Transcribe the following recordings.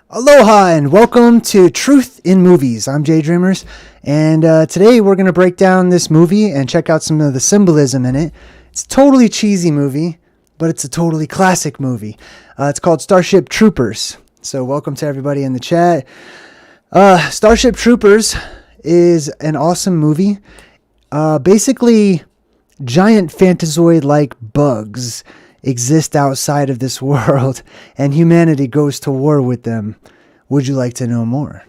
Aloha and welcome to Truth in Movies. I'm JayDreamerZ, and today we're going to break down this movie and check out some of the symbolism in it. It's a totally cheesy movie, but it's a totally classic movie. It's called Starship Troopers. So welcome to everybody in the chat. Starship Troopers is an awesome movie. Basically, giant Fantazoid-like bugs exist outside of this world, and humanity goes to war with them. Would you like to know more?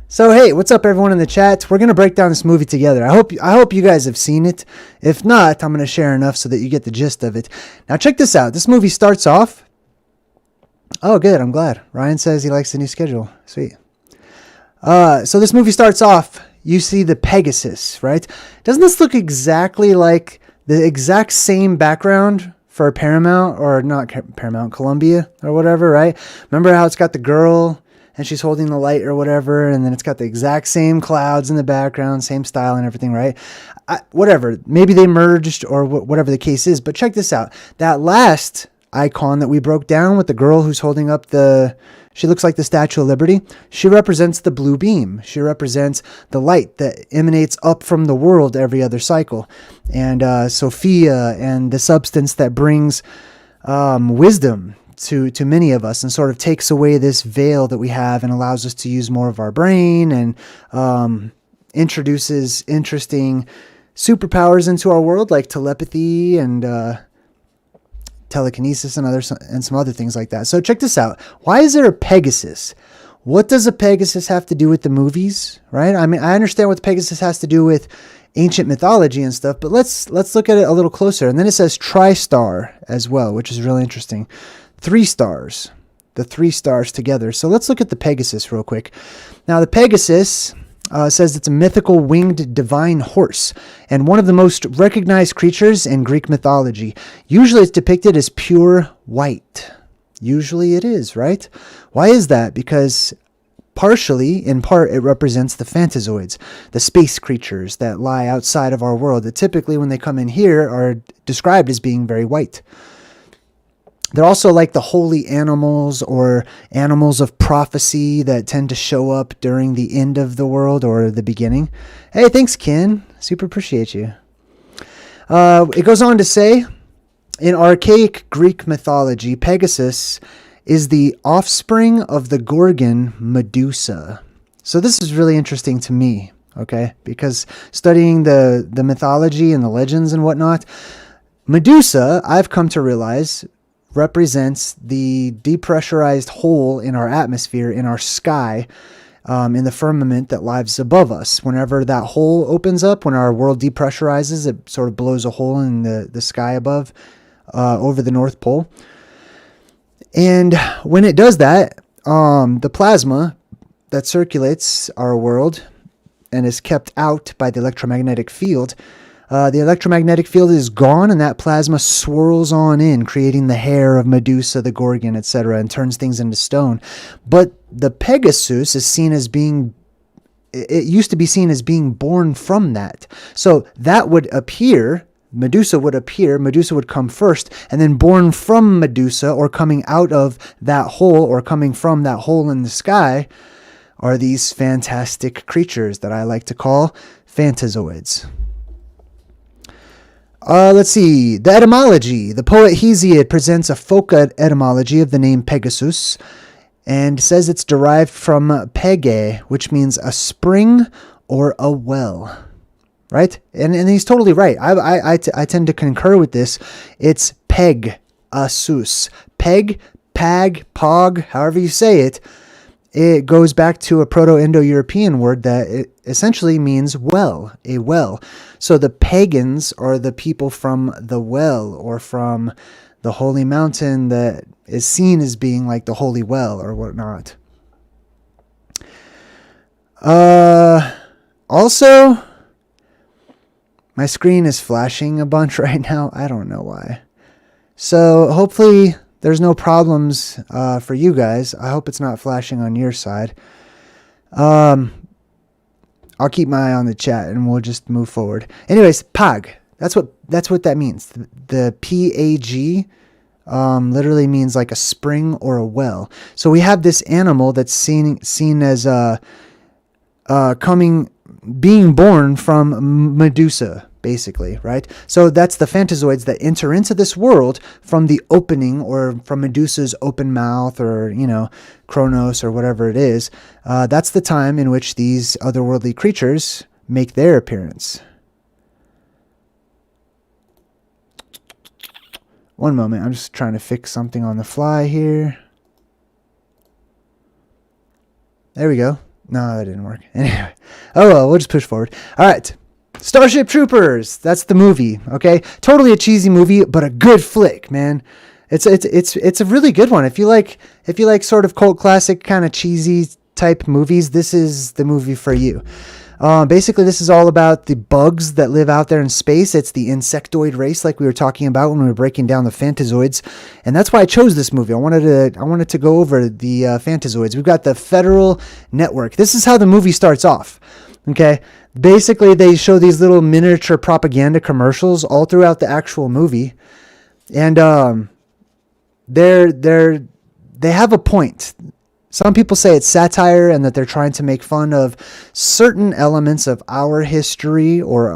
So hey, what's up everyone in the chat? We're gonna break down this movie together. I hope you guys have seen it. If not, I'm gonna share enough so that you get the gist of it. Now check this out. This movie starts off. Oh good, I'm glad. Ryan says he likes the new schedule. Sweet. So this movie starts off, you see the Pegasus, right? Doesn't this look exactly like the exact same background for Paramount, or not Paramount, Columbia or whatever, right? Remember how it's got the girl and she's holding the light or whatever, and then it's got the exact same clouds in the background, same style and everything, right? Whatever, maybe they merged or whatever the case is, but check this out. That last icon that we broke down with the girl who's holding up she looks like the Statue of Liberty. She represents the blue beam. She represents the light that emanates up from the world every other cycle. And Sophia, and the substance that brings wisdom to many of us and sort of takes away this veil that we have and allows us to use more of our brain and introduces interesting superpowers into our world like telepathy and telekinesis and some other things like that. So check this out. Why is there a Pegasus? What does a Pegasus have to do with the movies, right? I mean, I understand what the Pegasus has to do with ancient mythology and stuff, but let's look at it a little closer. And then it says tri-star as well, which is really interesting. 3 stars, the 3 stars together. So let's look at the Pegasus real quick. Now the Pegasus says it's a mythical winged divine horse and one of the most recognized creatures in Greek mythology. Usually it's depicted as pure white. Usually it is, right? Why is that? Because in part, it represents the Fantazoids, the space creatures that lie outside of our world that typically when they come in here are described as being very white. They're also like the holy animals or animals of prophecy that tend to show up during the end of the world or the beginning. Hey, thanks, Ken. Super appreciate you. It goes on to say, in archaic Greek mythology, Pegasus is the offspring of the Gorgon Medusa. So this is really interesting to me, okay? Because studying the mythology and the legends and whatnot, Medusa, I've come to realize, represents the depressurized hole in our atmosphere, in our sky, in the firmament that lies above us. Whenever that hole opens up, when our world depressurizes, it sort of blows a hole in the sky above, over the North Pole. And when it does that, the plasma that circulates our world and is kept out by the electromagnetic field, the electromagnetic field is gone, and that plasma swirls on in, creating the hair of Medusa, the Gorgon, etc., and turns things into stone. But the Pegasus is seen as being, it used to be seen as being born from that. So that would appear, Medusa would come first, and then born from Medusa, or coming out of that hole, or coming from that hole in the sky, are these fantastic creatures that I like to call Fantazoids. Let's see. The etymology. The poet Hesiod presents a folk etymology of the name Pegasus and says it's derived from pege, which means a spring or a well. Right? And he's totally right. I tend to concur with this. It's peg-asus. Peg, pag, pog, however you say it. It goes back to a Proto-Indo-European word that it essentially means well, a well. So the pagans are the people from the well, or from the holy mountain that is seen as being like the holy well or whatnot. Also, my screen is flashing a bunch right now. I don't know why. So hopefully there's no problems for you guys. I hope it's not flashing on your side. I'll keep my eye on the chat and we'll just move forward. Anyways, pag. That's what that means. The PAG literally means like a spring or a well. So we have this animal that's seen as being born from Medusa, basically, right? So that's the Fantazoids that enter into this world from the opening, or from Medusa's open mouth, or, Kronos, or whatever it is. That's the time in which these otherworldly creatures make their appearance. One moment, I'm just trying to fix something on the fly here. There we go. No, that didn't work. Anyway. Oh well, we'll just push forward. All right. Starship Troopers. That's the movie. Okay. Totally a cheesy movie, but a good flick, man. It's a really good one. If you like sort of cult classic kind of cheesy type movies, this is the movie for you. Basically, this is all about the bugs that live out there in space. It's the insectoid race, like we were talking about when we were breaking down the Fantazoids, and that's why I chose this movie. I wanted to go over the Fantazoids. We've got the Federal Network. This is how the movie starts off. Okay, basically they show these little miniature propaganda commercials all throughout the actual movie, and they have a point. Some people say it's satire and that they're trying to make fun of certain elements of our history or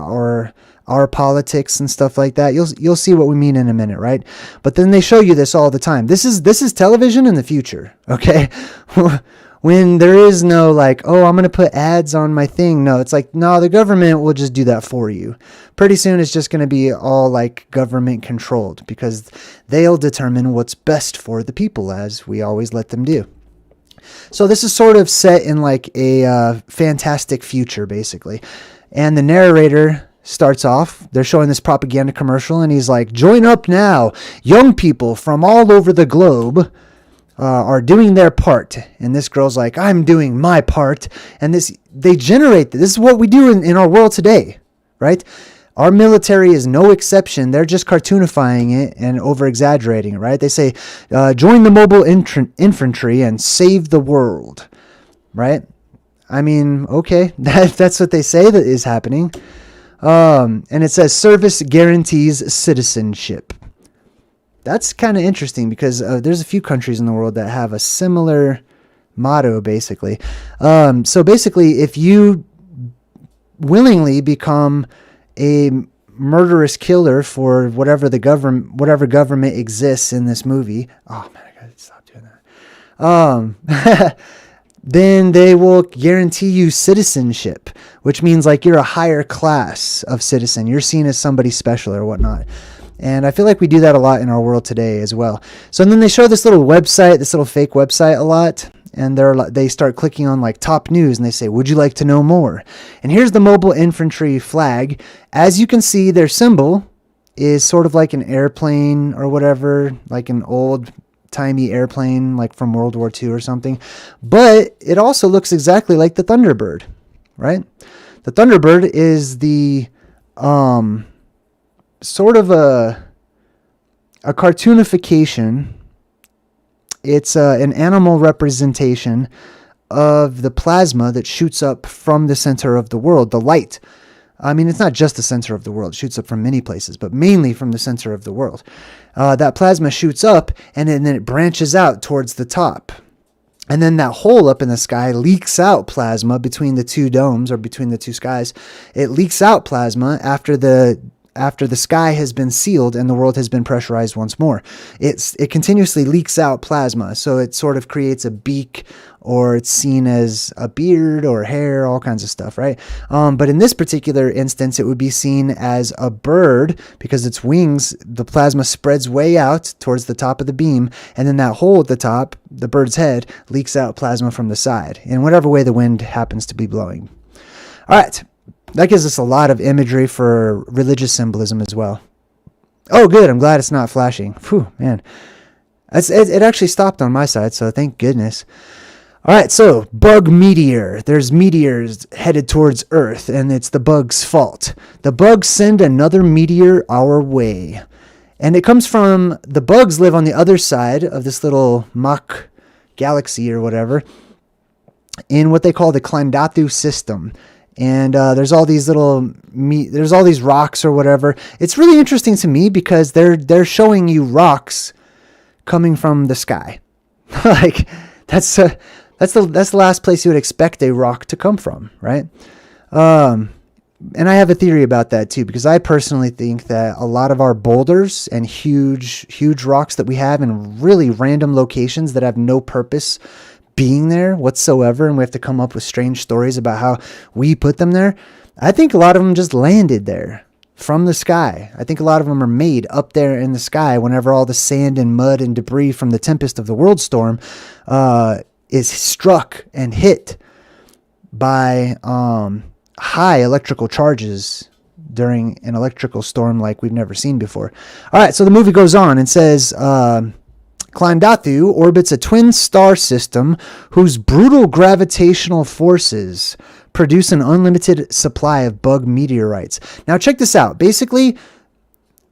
our politics and stuff like that. You'll see what we mean in a minute, right? But then they show you this all the time. This is television in the future, okay? When there is no like, oh, I'm going to put ads on my thing. No, it's like, no, the government will just do that for you. Pretty soon it's just going to be all like government controlled, because they'll determine what's best for the people, as we always let them do. So this is sort of set in like a fantastic future, basically. And the narrator starts off, they're showing this propaganda commercial, and he's like, join up now. Young people from all over the globe are doing their part. And this girl's like, I'm doing my part. And this is what we do in our world today, right? Our military is no exception. They're just cartoonifying it and over-exaggerating it, right? They say, join the mobile infantry and save the world, right? I mean, okay, that's what they say that is happening. And it says, service guarantees citizenship. That's kind of interesting, because there's a few countries in the world that have a similar motto, basically. So basically, if you willingly become a murderous killer for whatever government exists in this movie. Oh man, I gotta stop doing that. Then they will guarantee you citizenship, which means like you're a higher class of citizen. You're seen as somebody special or whatnot. And I feel like we do that a lot in our world today as well. So then they show this little website, this little fake website a lot. And they start clicking on like top news, and they say, would you like to know more? And here's the mobile infantry flag. As you can see, their symbol is sort of like an airplane or whatever, like an old timey airplane, like from World War II or something. But it also looks exactly like the Thunderbird, right? The Thunderbird is the sort of a cartoonification. It's an animal representation of the plasma that shoots up from the center of the world, the light. I mean, it's not just the center of the world. It shoots up from many places, but mainly from the center of the world. That plasma shoots up, and then it branches out towards the top. And then that hole up in the sky leaks out plasma between the two domes, or between the two skies. It leaks out plasma after the sky has been sealed and the world has been pressurized once more. It continuously leaks out plasma, so it sort of creates a beak, or it's seen as a beard or hair, all kinds of stuff, right? But in this particular instance, it would be seen as a bird, because its wings, the plasma spreads way out towards the top of the beam, and then that hole at the top, the bird's head, leaks out plasma from the side, in whatever way the wind happens to be blowing. All right. That gives us a lot of imagery for religious symbolism as well. Oh, good. I'm glad it's not flashing. Phew, man. It actually stopped on my side, so thank goodness. All right, so bug meteor. There's meteors headed towards Earth, and it's the bug's fault. The bugs send another meteor our way. And it comes from, the bugs live on the other side of this little Mach galaxy or whatever, in what they call the Klandatu system. And there's all these rocks or whatever. It's really interesting to me, because they're showing you rocks coming from the sky. Like that's the last place you would expect a rock to come from, right? And I have a theory about that too, because I personally think that a lot of our boulders and huge rocks that we have in really random locations that have no purpose being there whatsoever, and we have to come up with strange stories about how we put them there. I think a lot of them just landed there from the sky. I think a lot of them are made up there in the sky whenever all the sand and mud and debris from the tempest of the world storm is struck and hit by high electrical charges during an electrical storm like we've never seen before. All right, so the movie goes on and says, Klandathu orbits a twin star system whose brutal gravitational forces produce an unlimited supply of bug meteorites. Now check this out. Basically,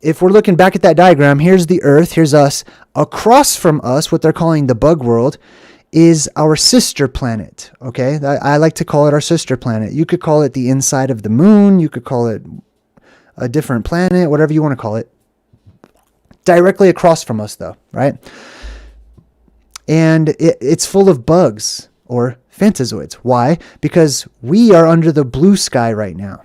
if we're looking back at that diagram, here's the Earth, here's us. Across from us, what they're calling the bug world, is our sister planet, okay? I like to call it our sister planet. You could call it the inside of the moon. You could call it a different planet, whatever you want to call it. Directly across from us, though, right? And it's full of bugs, or Fantazoids. Why? Because we are under the blue sky right now.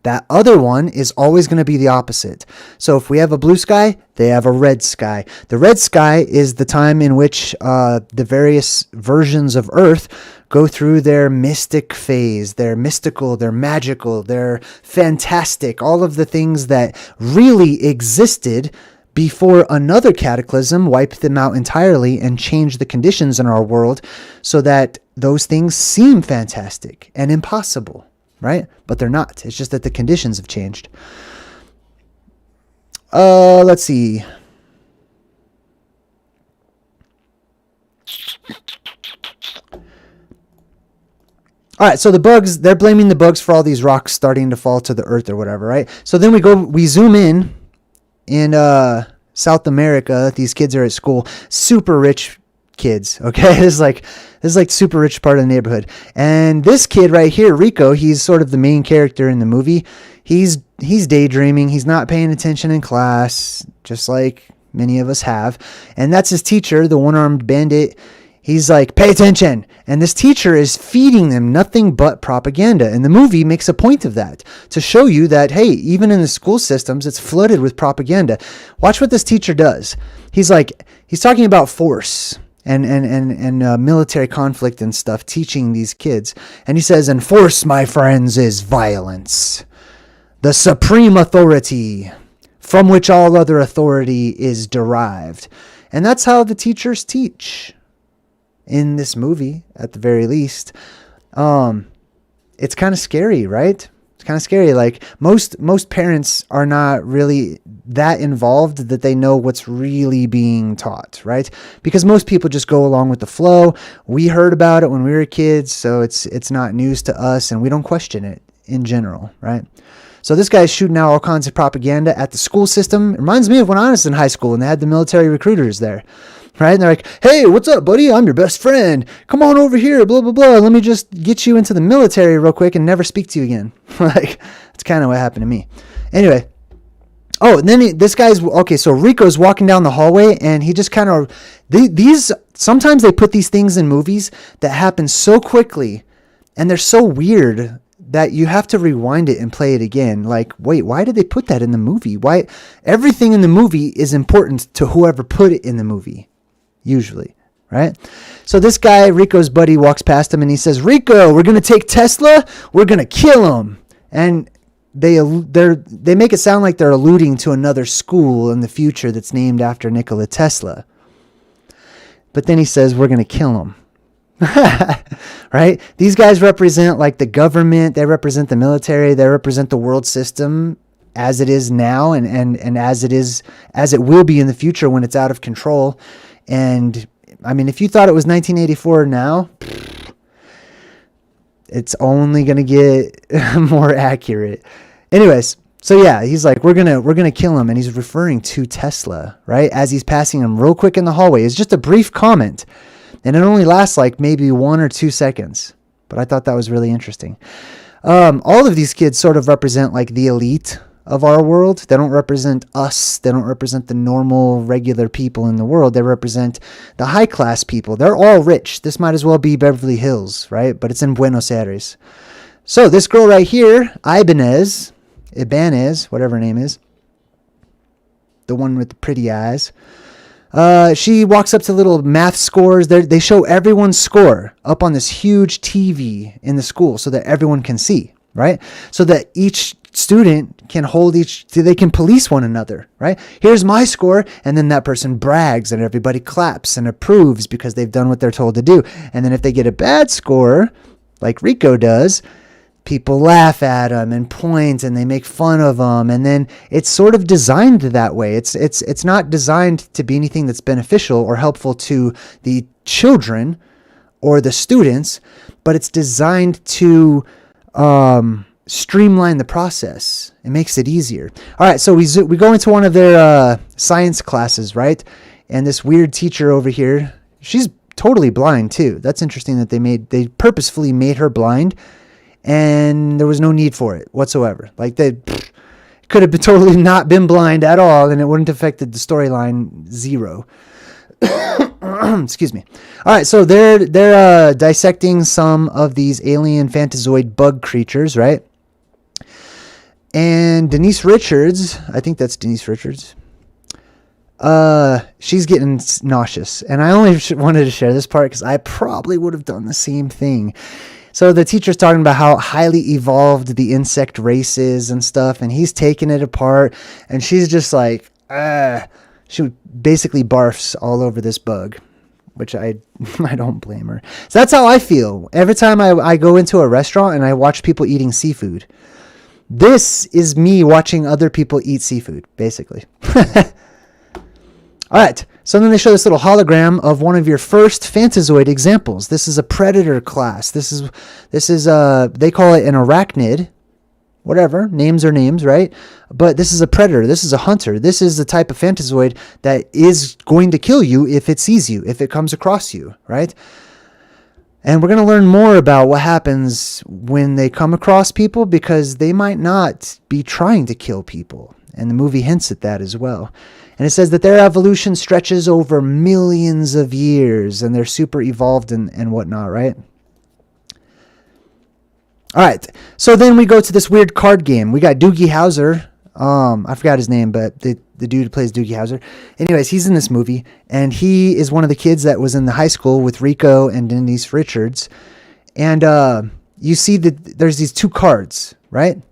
That other one is always going to be the opposite. So if we have a blue sky, they have a red sky. The red sky is the time in which the various versions of Earth go through their mystic phase. They're mystical, they're magical, they're fantastic. All of the things that really existed before another cataclysm wiped them out entirely and changed the conditions in our world so that those things seem fantastic and impossible. Right? But they're not. It's just that the conditions have changed. Let's see. All right, so the bugs, they're blaming the bugs for all these rocks starting to fall to the earth or whatever, right? So then we zoom in South America. These kids are at school, super rich kids, okay? This is like super rich part of the neighborhood. And this kid right here, Rico, he's sort of the main character in the movie. He's daydreaming. He's not paying attention in class, just like many of us have. And that's his teacher, the one-armed bandit. He's like, pay attention. And this teacher is feeding them nothing but propaganda. And the movie makes a point of that, to show you that, hey, even in the school systems, it's flooded with propaganda. Watch what this teacher does. He's talking about force and military conflict and stuff, teaching these kids. And he says, and force, my friends, is violence, the supreme authority from which all other authority is derived. And that's how the teachers teach in this movie, at the very least. It's kind of scary, right? It's kind of scary. Like most parents are not really that involved that they know what's really being taught, right? Because most people just go along with the flow. We heard about it when we were kids, so it's not news to us, and we don't question it in general, right? So this guy's shooting out all kinds of propaganda at the school system. It reminds me of when I was in high school and they had the military recruiters there. Right? And they're like, hey, what's up, buddy? I'm your best friend. Come on over here, blah, blah, blah. Let me just get you into the military real quick and never speak to you again. Like, that's kind of what happened to me. Anyway. Oh, and then so Rico's walking down the hallway and he just kind of, sometimes they put these things in movies that happen so quickly and they're so weird that you have to rewind it and play it again. Like, wait, why did they put that in the movie? Why? Everything in the movie is important to whoever put it in the movie. Usually, right? So this guy, Rico's buddy, walks past him and he says, Rico, we're going to take Tesla. We're going to kill him. And they make it sound like they're alluding to another school in the future that's named after Nikola Tesla. But then he says, we're going to kill him. Right? These guys represent like the government. They represent the military. They represent the world system as it is now and as it will be in the future when it's out of control. And I mean, if you thought it was 1984 now, it's only going to get more accurate. Anyways, so yeah, he's like, we're going to kill him. And he's referring to Tesla, right? As he's passing him real quick in the hallway. It's just a brief comment. And it only lasts like maybe 1 or 2 seconds. But I thought that was really interesting. All of these kids sort of represent like the elite of our world. They don't represent us. They don't represent the normal, regular people in the world. They represent the high-class people. They're all rich. This might as well be Beverly Hills, right? But it's in Buenos Aires. So this girl right here, Ibanez, whatever her name is, the one with the pretty eyes, she walks up to little math scores. They show everyone's score up on this huge TV in the school so that everyone can see, right? So that each student can they can police one another, right? Here's my score, and then that person brags and everybody claps and approves because they've done what they're told to do. And then if they get a bad score, like Rico does, people laugh at them and point and they make fun of them. And then it's sort of designed that way. It's not designed to be anything that's beneficial or helpful to the children or the students, but it's designed to streamline the process. It makes it easier. All right, so we go into one of their science classes, right? And this weird teacher over here, she's totally blind too. That's interesting that they purposefully made her blind, and there was no need for it whatsoever. Like they could have totally not been blind at all, and it wouldn't have affected the storyline zero. Excuse me. All right, so they're dissecting some of these alien Fantazoid bug creatures, right? And Denise Richards, I think that's Denise Richards, she's getting nauseous. And I only wanted to share this part because I probably would have done the same thing. So the teacher's talking about how highly evolved the insect race is and stuff, and he's taking it apart, and she's just like, she basically barfs all over this bug, which I don't blame her. So that's how I feel every time I go into a restaurant and I watch people eating seafood. This is me watching other people eat seafood, basically. All right, so then they show this little hologram of one of your first Fantazoid examples. This is a predator class. This is they call it an arachnid. Whatever, names are names, right? But this is a predator. This is a hunter. This is the type of Fantazoid that is going to kill you if it sees you, if it comes across you, right? And we're going to learn more about what happens when they come across people, because they might not be trying to kill people. And the movie hints at that as well. And it says that their evolution stretches over millions of years, and they're super evolved and whatnot, right? All right, so then we go to this weird card game. We got Doogie Howser. I forgot his name, but the dude who plays Doogie Howser. Anyways, he's in this movie, and he is one of the kids that was in the high school with Rico and Denise Richards. And you see that there's these two cards, right?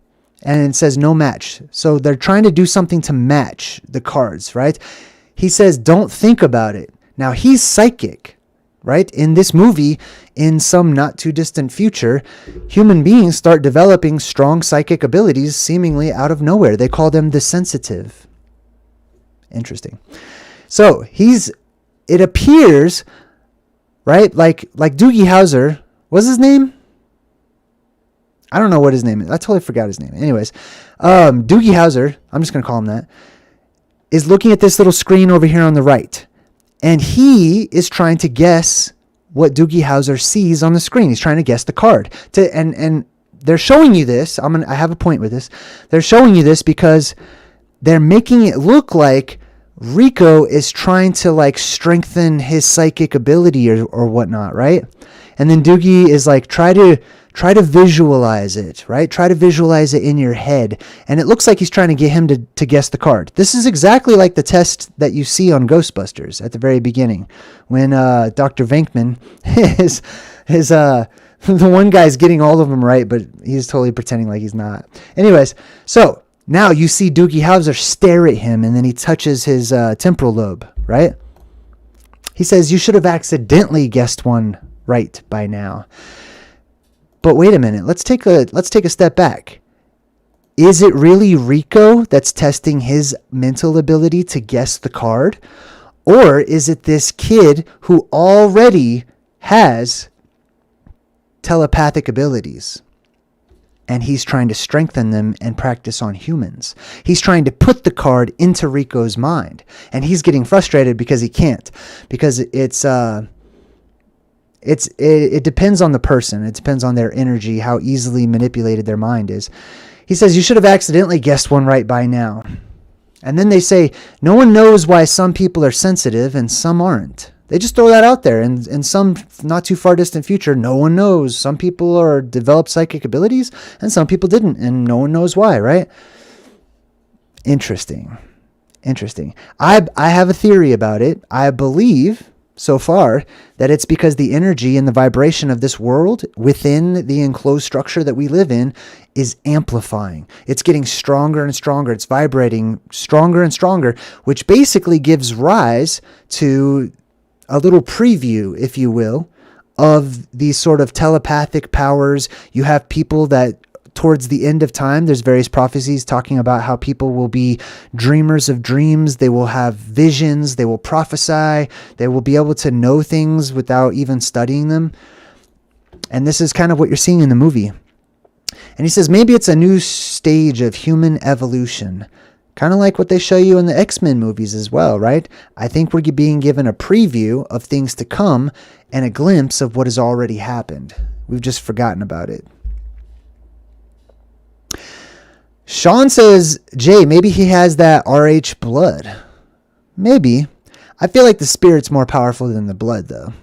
And it says no match. So they're trying to do something to match the cards, right? He says, don't think about it. Now, he's psychic. Right? In this movie, in some not too distant future, human beings start developing strong psychic abilities seemingly out of nowhere. They call them the sensitive. Interesting. So it appears, right? Like Doogie Howser, what's his name? I don't know what his name is. I totally forgot his name. Anyways, Doogie Howser, I'm just going to call him that, is looking at this little screen over here on the right. And he is trying to guess what Doogie Howser sees on the screen. He's trying to guess the card. And they're showing you this. I have a point with this. They're showing you this because they're making it look like Rico is trying to like strengthen his psychic ability or whatnot, right? And then Doogie is like, try to visualize it, right? Try to visualize it in your head. And it looks like he's trying to get him to guess the card. This is exactly like the test that you see on Ghostbusters at the very beginning when Dr. Venkman is the one guy's getting all of them right, but he's totally pretending like he's not. Anyways, so now you see Doogie Howser stare at him, and then he touches his temporal lobe, right? He says, you should have accidentally guessed one right by now. But wait a minute, let's take a step back. Is it really Rico that's testing his mental ability to guess the card? Or is it this kid who already has telepathic abilities? And he's trying to strengthen them and practice on humans. He's trying to put the card into Rico's mind. And he's getting frustrated because he can't. Because it depends on the person. It depends on their energy, how easily manipulated their mind is. He says, you should have accidentally guessed one right by now. And then they say, no one knows why some people are sensitive and some aren't. They just throw that out there. And in some not too far distant future, no one knows. Some people are developed psychic abilities and some people didn't. And no one knows why, right? Interesting. I have a theory about it. I believe so far that it's because the energy and the vibration of this world within the enclosed structure that we live in is amplifying. It's getting stronger and stronger. It's vibrating stronger and stronger, which basically gives rise to a little preview, if you will, of these sort of telepathic powers. You have people that towards the end of time, there's various prophecies talking about how people will be dreamers of dreams. They will have visions. They will prophesy. They will be able to know things without even studying them. And this is kind of what you're seeing in the movie. And he says, maybe it's a new stage of human evolution. Kind of like what they show you in the X-Men movies as well, right? I think we're being given a preview of things to come and a glimpse of what has already happened. We've just forgotten about it. Sean says, Jay, maybe he has that RH blood. Maybe. I feel like the spirit's more powerful than the blood, though.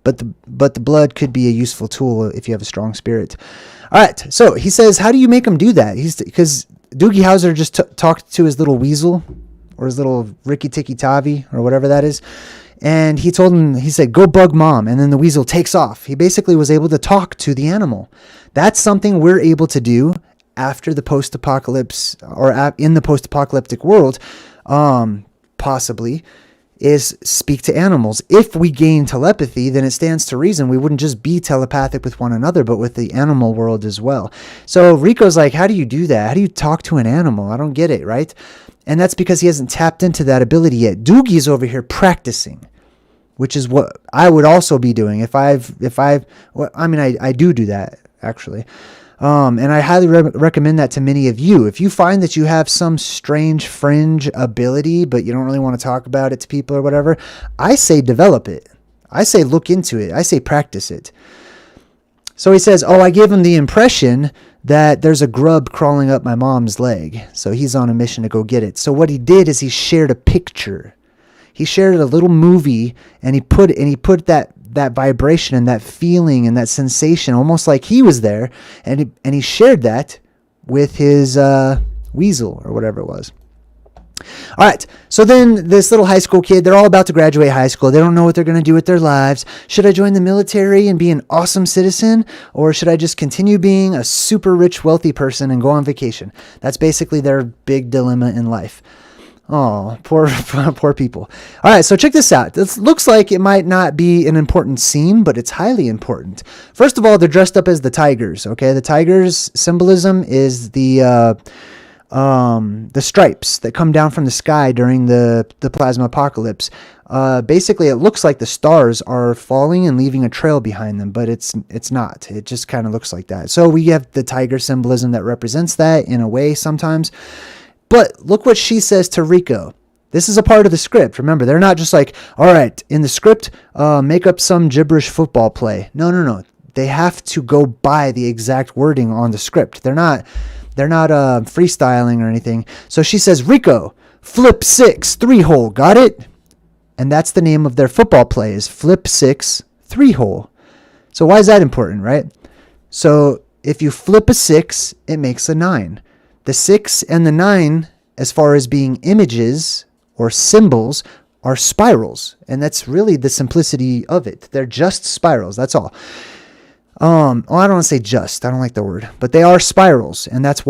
But the blood could be a useful tool if you have a strong spirit. All right. So he says, how do you make him do that? Because Doogie Howser just talked to his little weasel or his little Ricky Tikki Tavi or whatever that is. And he told him, he said, go bug mom. And then the weasel takes off. He basically was able to talk to the animal. That's something we're able to do after the post-apocalypse, or in the post-apocalyptic world, possibly, is speak to animals. If we gain telepathy, then it stands to reason we wouldn't just be telepathic with one another, but with the animal world as well. So Rico's like, how do you do that? How do you talk to an animal? I don't get it, right? And that's because he hasn't tapped into that ability yet. Doogie's over here practicing, which is what I would also be doing I do that, actually. And I highly recommend that to many of you. If you find that you have some strange fringe ability, but you don't really want to talk about it to people or whatever, I say develop it. I say look into it. I say practice it. So he says, I gave him the impression that there's a grub crawling up my mom's leg. So he's on a mission to go get it. So what he did is he shared a picture. He shared a little movie, and he put that vibration and that feeling and that sensation, almost like he was there, and he shared that with his weasel or whatever it was. All right, so then this little high school kid, they're all about to graduate high school. They don't know what they're going to do with their lives. Should I join the military and be an awesome citizen, or should I just continue being a super rich, wealthy person and go on vacation? That's basically their big dilemma in life. Oh, poor people. All right, so check this out. This looks like it might not be an important scene, but it's highly important. First of all, they're dressed up as the tigers, okay? The tigers' symbolism is the stripes that come down from the sky during the plasma apocalypse. Basically, it looks like the stars are falling and leaving a trail behind them, but it's not. It just kind of looks like that. So we have the tiger symbolism that represents that in a way sometimes. But look what she says to Rico. This is a part of the script. Remember, they're not just like, all right, in the script, make up some gibberish football play. No. They have to go by the exact wording on the script. They're not freestyling or anything. So she says, Rico, flip 6, 3-hole. Got it? And that's the name of their football play, is flip 6, 3-hole. So why is that important, right? So if you flip a 6, it makes a 9. The 6 and the 9, as far as being images or symbols, are spirals. And that's really the simplicity of it. They're just spirals. That's all. I don't want to say just. I don't like the word. But they are spirals. And that's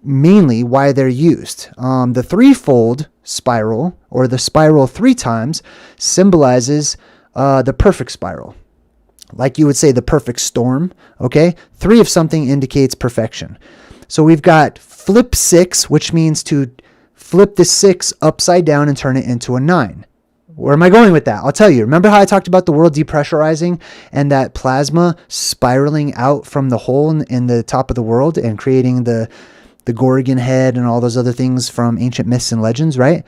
mainly why they're used. The threefold spiral, or the spiral 3 times, symbolizes the perfect spiral. Like you would say the perfect storm. Okay? 3 of something indicates perfection. So we've got flip 6, which means to flip the 6 upside down and turn it into a 9. Where am I going with that? I'll tell you. Remember how I talked about the world depressurizing and that plasma spiraling out from the hole in the top of the world and creating the Gorgon head and all those other things from ancient myths and legends, right?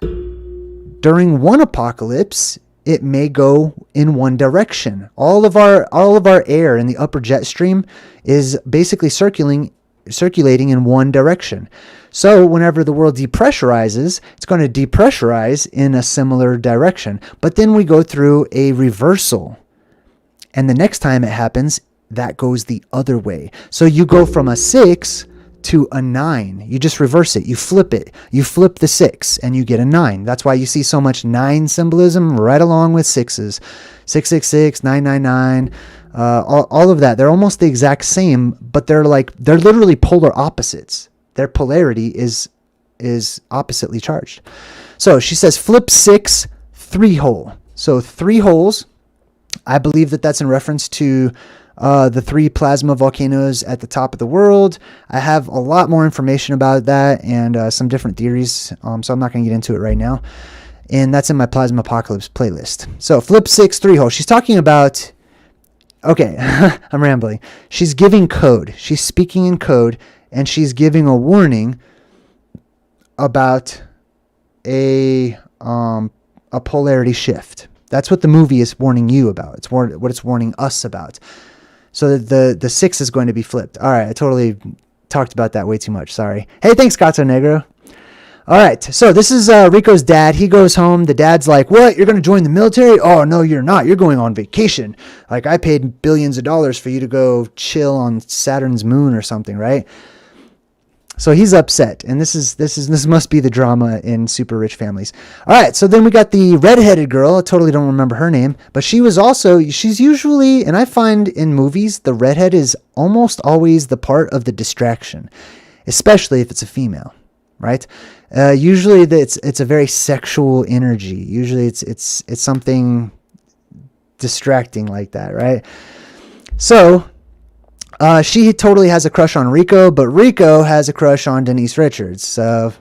During one apocalypse, it may go in one direction. All of our air in the upper jet stream is basically circling circulating in one direction. So whenever the world depressurizes, it's going to depressurize in a similar direction. But then we go through a reversal. And the next time it happens, that goes the other way. So you go from a 6 to a 9. You just reverse it. You flip it. You flip the 6 and you get a 9. That's why you see so much 9 symbolism right along with 6s. 666, 999, all of that. They're almost the exact same, but they're literally polar opposites. Their polarity is oppositely charged. So she says flip 6, 3 hole. So 3 holes. I believe that that's in reference to the 3 plasma volcanoes at the top of the world. I have a lot more information about that and some different theories, so I'm not going to get into it right now. And that's in my Plasma Apocalypse playlist. So flip 6, 3 hole. She's talking about... Okay, I'm rambling. She's giving code. She's speaking in code, and she's giving a warning about a polarity shift. That's what the movie is warning you about. It's what it's warning us about. So the 6 is going to be flipped. All right, I totally talked about that way too much. Sorry. Hey, thanks, Gato Negro. All right, so this is Rico's dad. He goes home. The dad's like, what? You're going to join the military? Oh, no, you're not. You're going on vacation. Like, I paid billions of dollars for you to go chill on Saturn's moon or something, right? So he's upset, and this must be the drama in super rich families. All right, so then we got the redheaded girl. I totally don't remember her name, but she's usually, and I find in movies, the redhead is almost always the part of the distraction, especially if it's a female, right? Usually it's a very sexual energy. Usually it's something distracting like that, right? So she totally has a crush on Rico, but Rico has a crush on Denise Richards. So,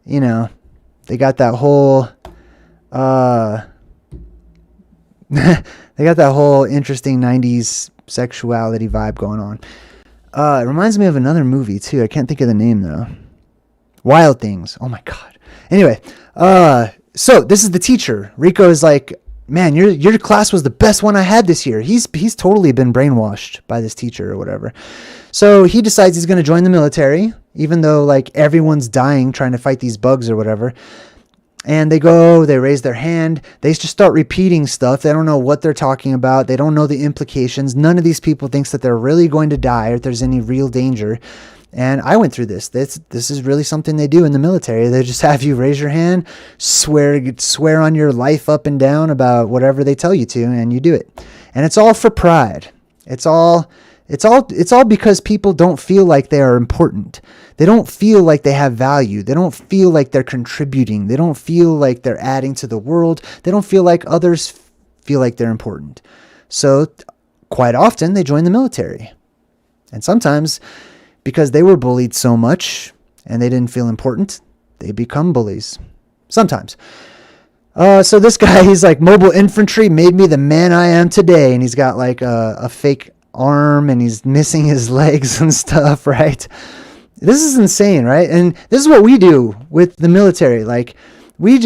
they got that whole interesting 90s sexuality vibe going on. It reminds me of another movie too. I can't think of the name though. Wild Things. Oh my God. Anyway, so this is the teacher. Rico is like, man, your class was the best one I had this year. He's totally been brainwashed by this teacher or whatever. So he decides he's going to join the military, even though like everyone's dying trying to fight these bugs or whatever. And they raise their hand. They just start repeating stuff. They don't know what they're talking about. They don't know the implications. None of these people thinks that they're really going to die or if there's any real danger. And I went through this. This is really something they do in the military. They just have you raise your hand, swear on your life up and down about whatever they tell you to, and you do it. And it's all for pride. It's all because people don't feel like they are important. They don't feel like they have value. They don't feel like they're contributing. They don't feel like they're adding to the world. They don't feel like others feel like they're important. So quite often they join the military. And sometimes because they were bullied so much and they didn't feel important, they become bullies. Sometimes. So this guy, he's like, mobile infantry made me the man I am today. And he's got like a fake arm and he's missing his legs and stuff, right? This is insane, right? And this is what we do with the military. Like, we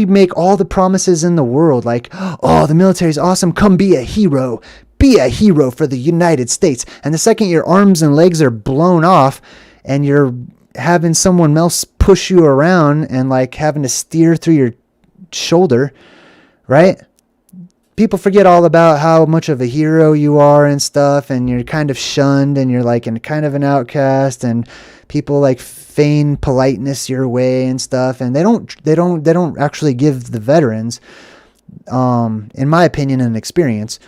make all the promises in the world. Like, oh, the military is awesome. Come be a hero. Be a hero for the United States. And the second your arms and legs are blown off and you're having someone else push you around and like having to steer through your shoulder, right? People forget all about how much of a hero you are and stuff, and you're kind of shunned and you're like kind of an outcast, and people like feign politeness your way and stuff, and they don't actually give the veterans, in my opinion and experience,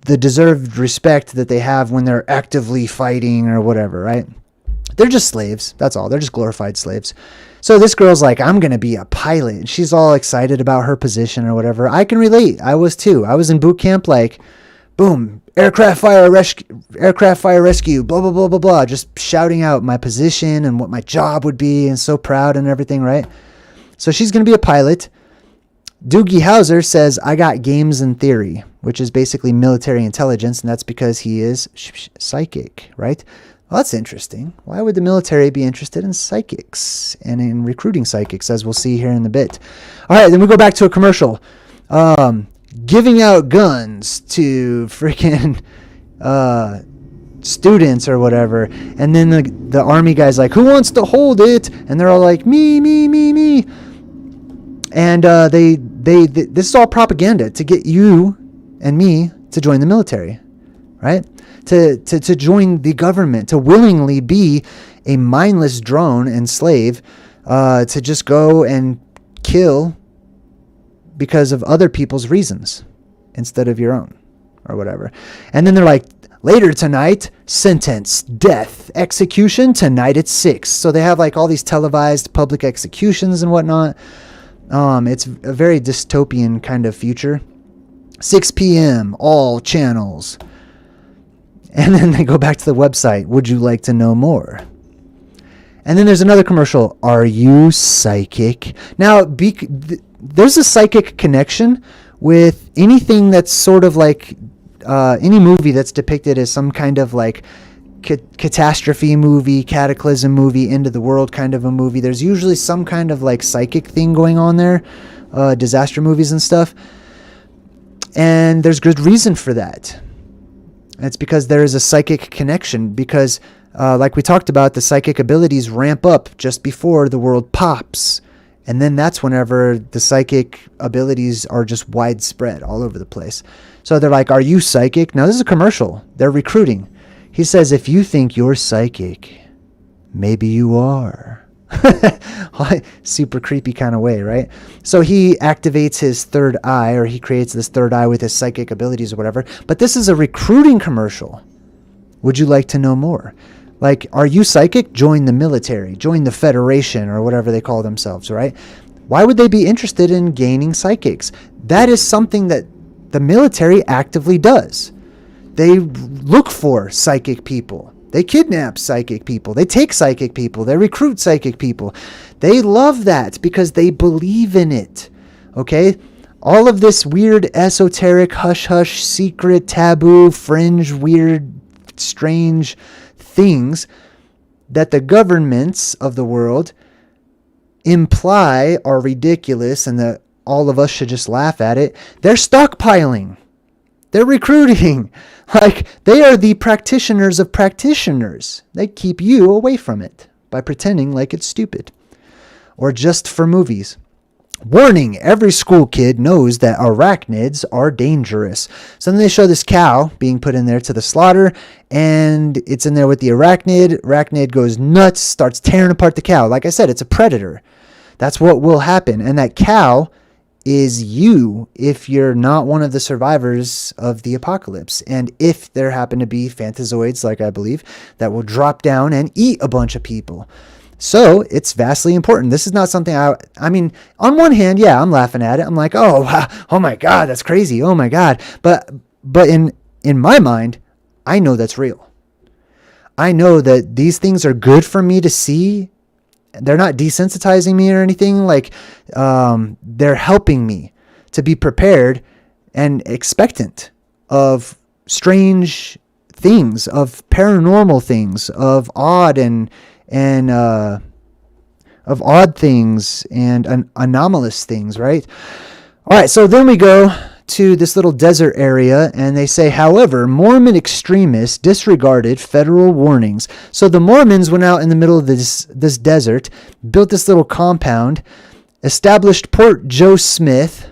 the deserved respect that they have when they're actively fighting or whatever, right? They're just slaves. That's all. They're just glorified slaves. So this girl's like, I'm going to be a pilot. And she's all excited about her position or whatever. I can relate. I was too. I was in boot camp like, boom, aircraft fire rescue, blah, blah, blah, blah, blah. Just shouting out my position and what my job would be and so proud and everything, right? So she's going to be a pilot. Doogie Howser says, I got games in theory, which is basically military intelligence, and that's because he is psychic, right? Well, that's interesting. Why would the military be interested in psychics and in recruiting psychics, as we'll see here in a bit? All right, then we go back to a commercial. Giving out guns to freaking students or whatever. And then the army guy's like, who wants to hold it? And they're all like, me. And this is all propaganda to get you and me to join the military, right? To join the government, to willingly be a mindless drone and slave, to just go and kill because of other people's reasons instead of your own or whatever. And then they're like, later tonight, sentence, death, execution tonight at 6. So they have like all these televised public executions and whatnot. It's a very dystopian kind of future. 6 p.m., all channels. And then they go back to the website. Would you like to know more? And then there's another commercial. Are you psychic? Now, there's a psychic connection with anything that's sort of like any movie that's depicted as some kind of like catastrophe movie, cataclysm movie, end of the world kind of a movie. There's usually some kind of like psychic thing going on there, disaster movies and stuff. And there's good reason for that. It's because there is a psychic connection, because like we talked about, the psychic abilities ramp up just before the world pops. And then that's whenever the psychic abilities are just widespread all over the place. So they're like, are you psychic? Now, this is a commercial. They're recruiting. He says, if you think you're psychic, maybe you are. Super creepy kind of way, right? So he activates his third eye, or he creates this third eye with his psychic abilities or whatever. But this is a recruiting commercial. Would you like to know more? Like, are you psychic? Join the military, join the Federation, or whatever they call themselves, right? Why would they be interested in gaining psychics? That is something that the military actively does. They look for psychic people. They kidnap psychic people. They take psychic people. They recruit psychic people. They love that because they believe in it. Okay? All of this weird, esoteric, hush-hush, secret, taboo, fringe, weird, strange things that the governments of the world imply are ridiculous and that all of us should just laugh at it. They're stockpiling. They're recruiting. Like, they are the practitioners of practitioners. They keep you away from it by pretending like it's stupid or just for movies. Warning, every school kid knows that arachnids are dangerous. So then they show this cow being put in there to the slaughter, and it's in there with the arachnid. Arachnid goes nuts, starts tearing apart the cow. Like I said, it's a predator. That's what will happen. And that cow is you if you're not one of the survivors of the apocalypse. And if there happen to be Fantazoids, like I believe, that will drop down and eat a bunch of people. So it's vastly important. This is not something I mean, on one hand, yeah, I'm laughing at it. I'm like, oh, wow, oh my God, that's crazy. Oh my God. But in my mind, I know that's real. I know that these things are good for me to see. They're not desensitizing me or anything. Like, they're helping me to be prepared and expectant of strange things, of paranormal things, of odd of odd things and anomalous things, right? All right, so then we go to this little desert area, and they say, however, Mormon extremists disregarded federal warnings. So the Mormons went out in the middle of this desert, built this little compound, established Port Joe Smith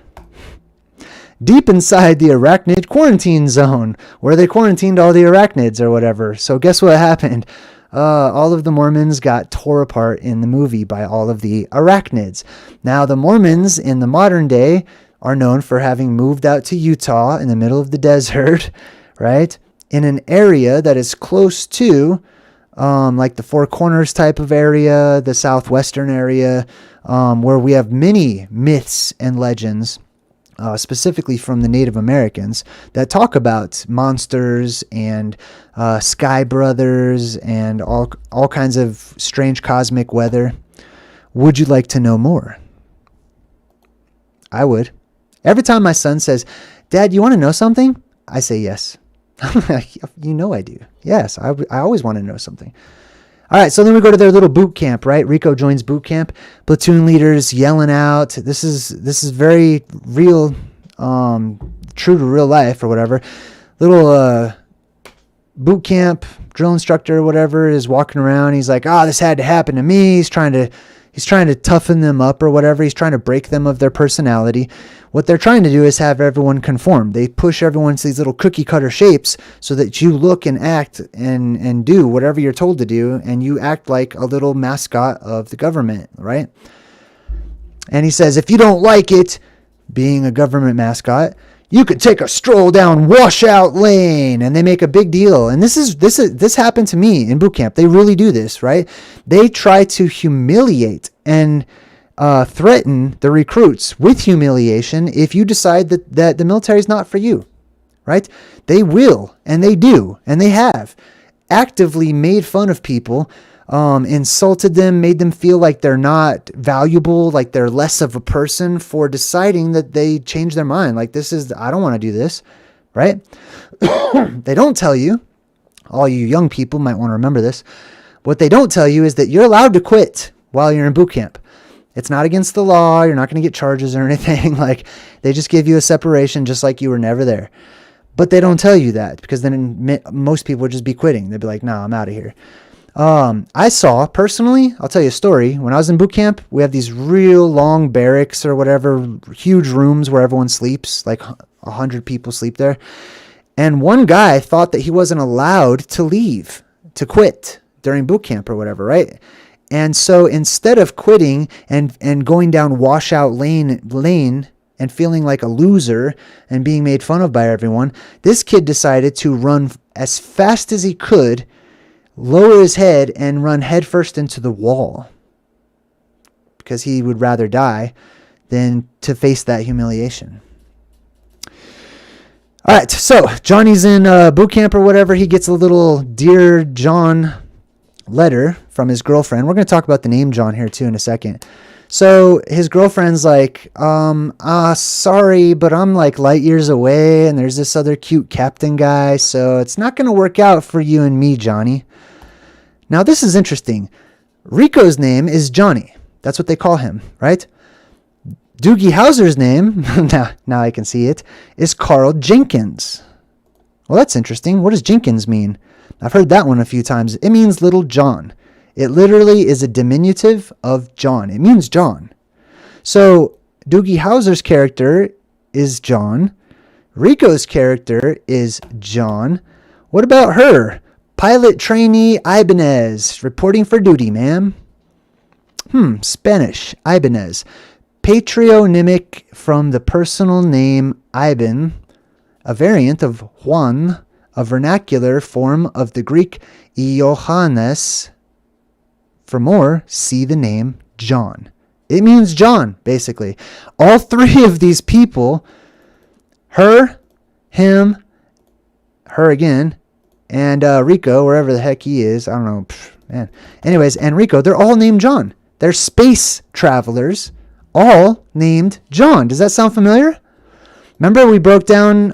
deep inside the arachnid quarantine zone, where they quarantined all the arachnids or whatever. So guess what happened? All of the Mormons got tore apart in the movie by all of the arachnids. Now, the Mormons in the modern day are known for having moved out to Utah in the middle of the desert, right? In an area that is close to like the Four Corners type of area, the southwestern area, where we have many myths and legends, specifically from the Native Americans, that talk about monsters and sky brothers and all kinds of strange cosmic weather. Would you like to know more? I would. Every time my son says, Dad, you want to know something? I say yes. You know I do. Yes, I always want to know something. All right, so then we go to their little boot camp, right? Rico joins boot camp. Platoon leaders yelling out. This is very real, true to real life or whatever. Little boot camp drill instructor or whatever is walking around. He's like, this had to happen to me. He's trying to toughen them up or whatever. He's trying to break them of their personality. What they're trying to do is have everyone conform. They push everyone to these little cookie cutter shapes so that you look and act and do whatever you're told to do, and you act like a little mascot of the government, right? And he says, if you don't like it, being a government mascot, you could take a stroll down Washout Lane. And they make a big deal. And this happened to me in boot camp. They really do this, right? They try to humiliate and threaten the recruits with humiliation if you decide that the military is not for you, right? They will, and they do, and they have actively made fun of people, insulted them, made them feel like they're not valuable, like they're less of a person for deciding that they change their mind. Like, I don't want to do this, right? They don't tell you, all you young people might want to remember this. What they don't tell you is that you're allowed to quit while you're in boot camp. It's not against the law. You're not going to get charges or anything. Like, they just give you a separation just like you were never there. But they don't tell you that, because then most people would just be quitting. They'd be like, nah, I'm out of here. I saw personally, I'll tell you a story. When I was in boot camp, we have these real long barracks or whatever, huge rooms where everyone sleeps, like 100 people sleep there. And one guy thought that he wasn't allowed to leave, to quit during boot camp or whatever, right? And so instead of quitting and going down Washout Lane and feeling like a loser and being made fun of by everyone, this kid decided to run as fast as he could, lower his head, and run headfirst into the wall, because he would rather die than to face that humiliation. All right, so Johnny's in boot camp or whatever. He gets a little Dear John letter from his girlfriend. We're going to talk about the name John here too in a second. So his girlfriend's like, sorry, but I'm like light years away, and there's this other cute captain guy, so it's not going to work out for you and me, Johnny. Now, this is interesting. Rico's name is Johnny. That's what they call him, right? Doogie Howser's name, now I can see it, is Carl Jenkins. Well, that's interesting. What does Jenkins mean? I've heard that one a few times. It means little John. It literally is a diminutive of John. It means John. So Doogie Howser's character is John. Rico's character is John. What about her? Pilot trainee Ibanez, reporting for duty, ma'am. Spanish, Ibanez. Patronymic from the personal name Iban, a variant of Juan, a vernacular form of the Greek Iohannes. For more, see the name John. It means John, basically. All three of these people, her, him, her again, and Rico, wherever the heck he is, I don't know, man. Anyways, and Rico, they're all named John. They're space travelers, all named John. Does that sound familiar? Remember we broke down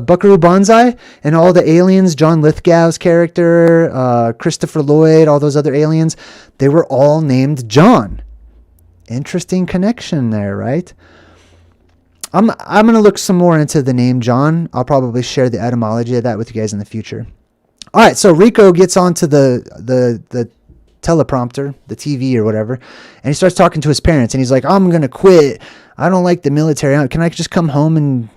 Buckaroo Banzai and all the aliens, John Lithgow's character, Christopher Lloyd, all those other aliens, they were all named John. Interesting connection there, right? I'm going to look some more into the name John. I'll probably share the etymology of that with you guys in the future. All right, so Rico gets onto the teleprompter, the TV or whatever, and he starts talking to his parents, and he's like, I'm going to quit. I don't like the military. Can I just come home and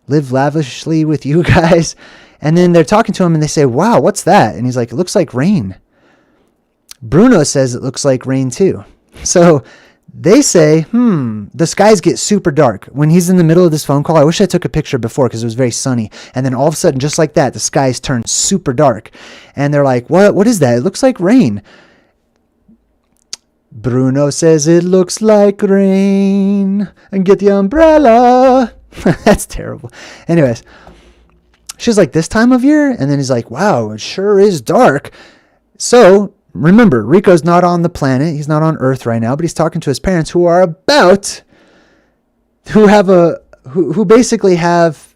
live lavishly with you guys? And then they're talking to him, and they say, wow, what's that? And he's like, it looks like rain. Bruno says it looks like rain too. So they say, the skies get super dark. When he's in the middle of this phone call, I wish I took a picture before because it was very sunny. And then all of a sudden, just like that, the skies turn super dark. And they're like, what is that? It looks like rain. Bruno says it looks like rain, and get the umbrella. That's terrible. Anyways, she's like, this time of year? And then he's like, wow, it sure is dark. So remember, Rico's not on the planet. He's not on Earth right now, but he's talking to his parents who basically have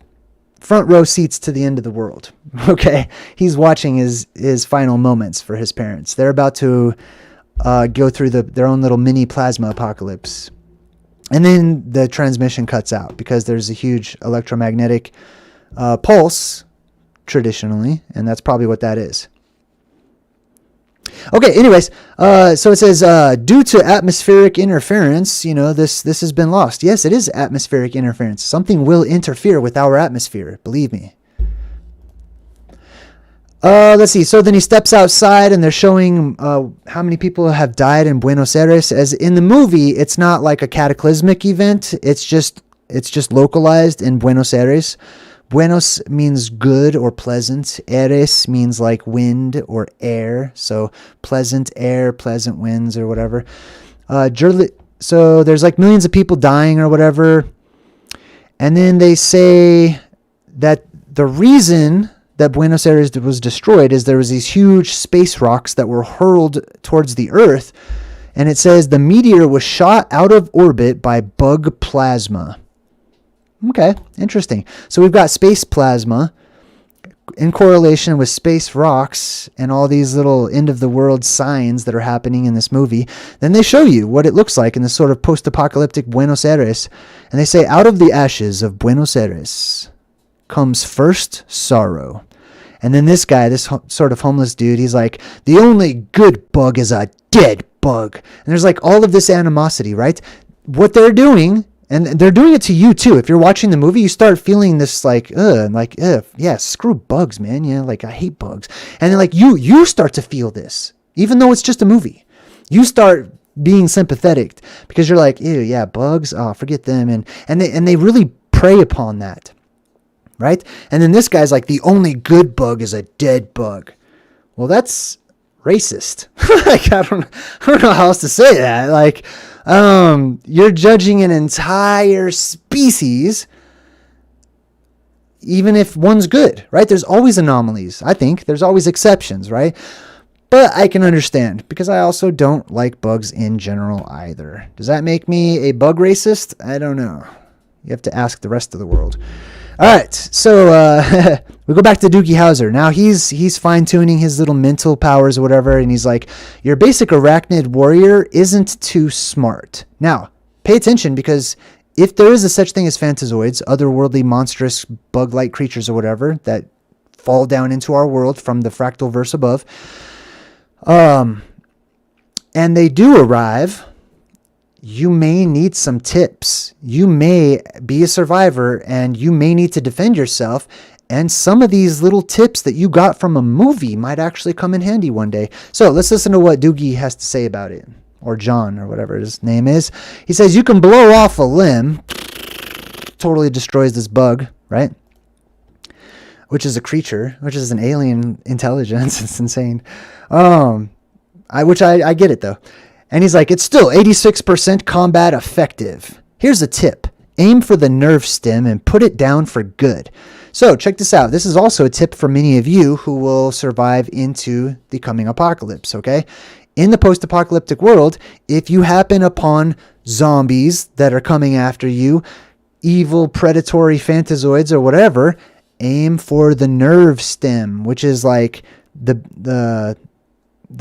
front row seats to the end of the world. Okay. He's watching his final moments for his parents. They're about to go through their own little mini plasma apocalypse. And then the transmission cuts out because there's a huge electromagnetic pulse traditionally, and that's probably what that is. Okay, anyways, so it says, due to atmospheric interference, this has been lost. Yes, it is atmospheric interference. Something will interfere with our atmosphere, believe me. Let's see. So then he steps outside and they're showing how many people have died in Buenos Aires. As in the movie, it's not like a cataclysmic event. It's just localized in Buenos Aires. Buenos means good or pleasant. Aires means like wind or air. So pleasant air, pleasant winds or whatever. So there's like millions of people dying or whatever. And then they say that the reason that Buenos Aires was destroyed is there was these huge space rocks that were hurled towards the Earth. And it says the meteor was shot out of orbit by bug plasma. Okay, interesting. So we've got space plasma in correlation with space rocks and all these little end of the world signs that are happening in this movie. Then they show you what it looks like in this sort of post-apocalyptic Buenos Aires. And they say, out of the ashes of Buenos Aires comes first sorrow. And then this guy, this sort of homeless dude, he's like, the only good bug is a dead bug. And there's like all of this animosity, right? What they're doing, and they're doing it to you too. If you're watching the movie, you start feeling this yeah, screw bugs, man. Yeah, like I hate bugs. And then like you start to feel this, even though it's just a movie. You start being sympathetic because you're like, ew, yeah, bugs. Oh, forget them. And they really prey upon that, right? And then this guy's like, the only good bug is a dead bug. Well, that's racist. Like I don't know how else to say that. Like. You're judging an entire species, even if one's good, right? There's always anomalies. I think there's always exceptions, right? But I can understand because I also don't like bugs in general either. Does that make me a bug racist? I don't know. You have to ask the rest of the world. All right, so we go back to Doogie Howser. Now he's fine-tuning his little mental powers or whatever, and he's like, your basic arachnid warrior isn't too smart. Now, pay attention, because if there is a such thing as Fantazoids, otherworldly, monstrous, bug-like creatures or whatever that fall down into our world from the fractalverse above, and they do arrive, you may need some tips. You may be a survivor and you may need to defend yourself. And some of these little tips that you got from a movie might actually come in handy one day. So let's listen to what Doogie has to say about it. Or John, or whatever his name is. He says, you can blow off a limb. Totally destroys this bug, right? Which is a creature, which is an alien intelligence. It's insane. I get it though. And he's like, it's still 86% combat effective. Here's a tip. Aim for the nerve stem and put it down for good. So check this out. This is also a tip for many of you who will survive into the coming apocalypse, okay? In the post-apocalyptic world, if you happen upon zombies that are coming after you, evil predatory Fantazoids or whatever, aim for the nerve stem, which is like the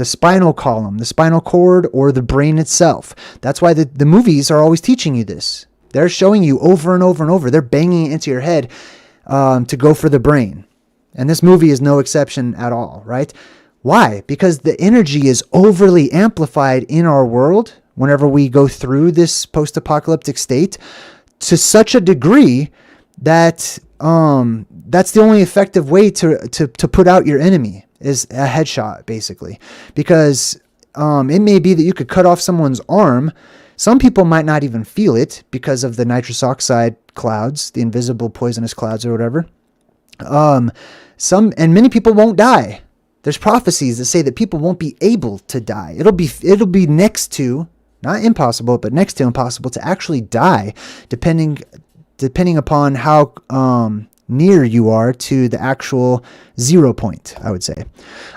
spinal column, the spinal cord, or the brain itself. That's why the movies are always teaching you this. They're showing you over and over and over. They're banging it into your head to go for the brain. And this movie is no exception at all, right? Why? Because the energy is overly amplified in our world whenever we go through this post-apocalyptic state to such a degree that that's the only effective way to put out your enemy. Is a headshot, basically, because it may be that you could cut off someone's arm. Some people might not even feel it because of the nitrous oxide clouds, the invisible poisonous clouds or whatever. Many people won't die. There's prophecies that say that people won't be able to die. It'll be next to, not impossible, but next to impossible to actually die, depending upon how near you are to the actual 0 point, I would say.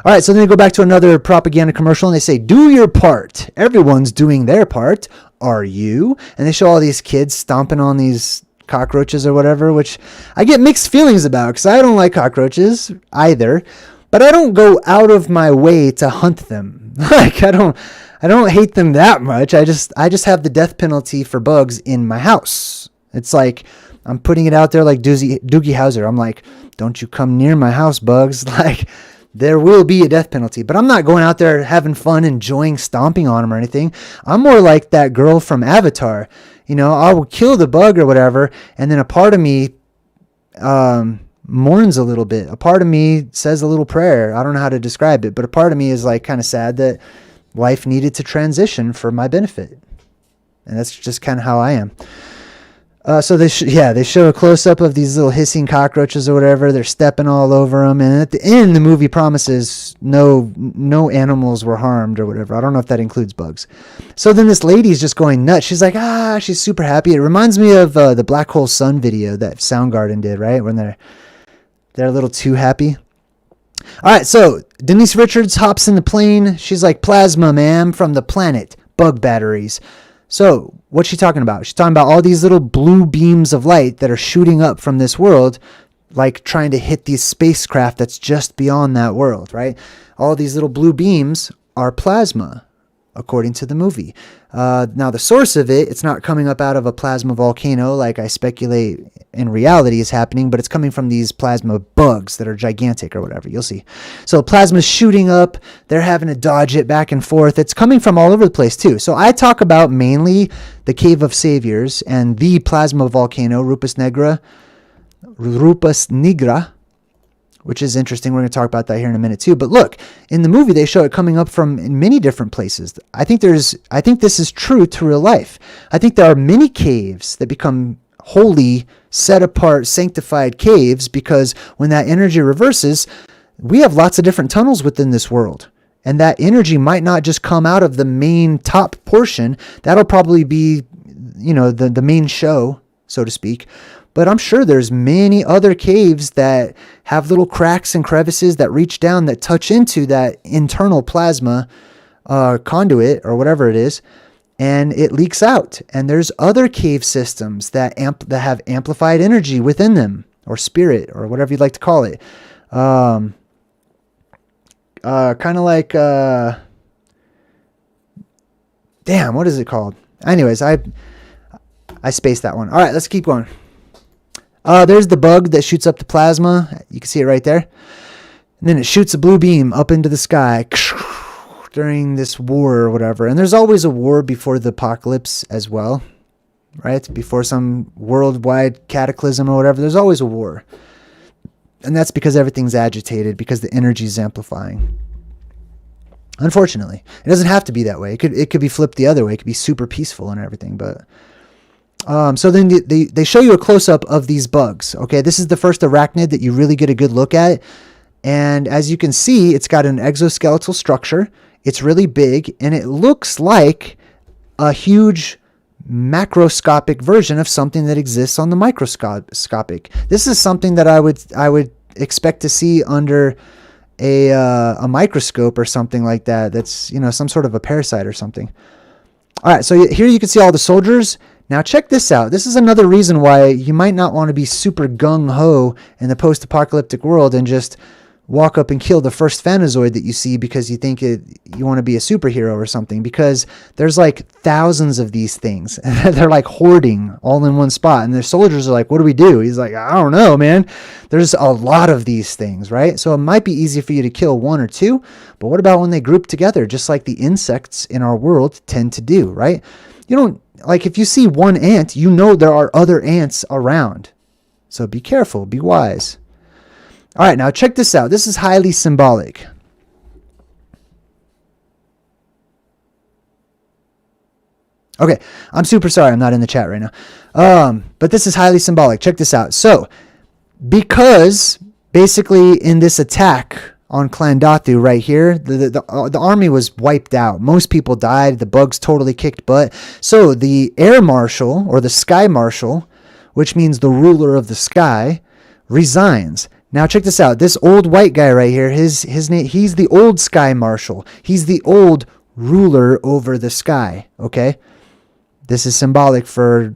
All right, so then they go back to another propaganda commercial and they say, do your part. Everyone's doing their part. Are you? And they show all these kids stomping on these cockroaches or whatever, which I get mixed feelings about because I don't like cockroaches either, but I don't go out of my way to hunt them. Like I don't hate them that much. I just have the death penalty for bugs in my house. It's like I'm putting it out there like Doogie Howser. I'm like, don't you come near my house, bugs. Like, there will be a death penalty. But I'm not going out there having fun, enjoying stomping on them or anything. I'm more like that girl from Avatar. You know, I will kill the bug or whatever, and then a part of me mourns a little bit. A part of me says a little prayer. I don't know how to describe it, but a part of me is like kind of sad that life needed to transition for my benefit. And that's just kind of how I am. So they show a close-up of these little hissing cockroaches or whatever. They're stepping all over them. And at the end, the movie promises no animals were harmed or whatever. I don't know if that includes bugs. So then this lady's just going nuts. She's like, she's super happy. It reminds me of the Black Hole Sun video that Soundgarden did, right? When they're a little too happy. All right, so Denise Richards hops in the plane. She's like, plasma, ma'am, from the planet. Bug batteries. So what's she talking about? She's talking about all these little blue beams of light that are shooting up from this world, like trying to hit these spacecraft that's just beyond that world, right? All these little blue beams are plasma, according to the movie. Now, the source of it, it's not coming up out of a plasma volcano like I speculate in reality is happening, but it's coming from these plasma bugs that are gigantic or whatever. You'll see. So plasma's shooting up. They're having to dodge it back and forth. It's coming from all over the place too. So I talk about mainly the Cave of Saviors and the plasma volcano, Rupus Nigra, which is interesting. We're going to talk about that here in a minute too. But look, in the movie, they show it coming up from in many different places. I think this is true to real life. I think there are many caves that become holy, set apart, sanctified caves because when that energy reverses, we have lots of different tunnels within this world. And that energy might not just come out of the main top portion. That'll probably be, the main show, so to speak. But I'm sure there's many other caves that have little cracks and crevices that reach down that touch into that internal plasma conduit or whatever it is, and it leaks out. And there's other cave systems that have amplified energy within them, or spirit, or whatever you'd like to call it. Kind of like, what is it called? Anyways, I spaced that one. All right, let's keep going. There's the bug that shoots up the plasma. You can see it right there. And then it shoots a blue beam up into the sky during this war or whatever. And there's always a war before the apocalypse as well, right? Before some worldwide cataclysm or whatever, there's always a war. And that's because everything's agitated, because the energy is amplifying. Unfortunately, it doesn't have to be that way. It could be flipped the other way. It could be super peaceful and everything, but... So then they show you a close-up of these bugs. Okay, this is the first arachnid that you really get a good look at. And as you can see, it's got an exoskeletal structure. It's really big, and it looks like a huge macroscopic version of something that exists on the microscopic. This is something that I would expect to see under a microscope or something like that. That's, some sort of a parasite or something. All right, so here you can see all the soldiers. Now check this out. This is another reason why you might not want to be super gung-ho in the post-apocalyptic world and just walk up and kill the first Fantazoid that you see because you think you want to be a superhero or something, because there's like thousands of these things. They're like hoarding all in one spot, and the soldiers are like, what do we do? He's like, I don't know, man. There's a lot of these things, right? So it might be easy for you to kill one or two, but what about when they group together, just like the insects in our world tend to do, right? You don't, like, if you see one ant, there are other ants around. So be careful, be wise. All right, now check this out. This is highly symbolic. Okay, I'm super sorry I'm not in the chat right now. But this is highly symbolic. Check this out. So, because basically in this attack on Clan Datu right here, the army was wiped out. Most people died. The bugs totally kicked butt. So the air marshal, or the sky marshal, which means the ruler of the sky, resigns. Now check this out. This old white guy right here, his name, he's the old sky marshal. He's the old ruler over the sky. Okay, this is symbolic for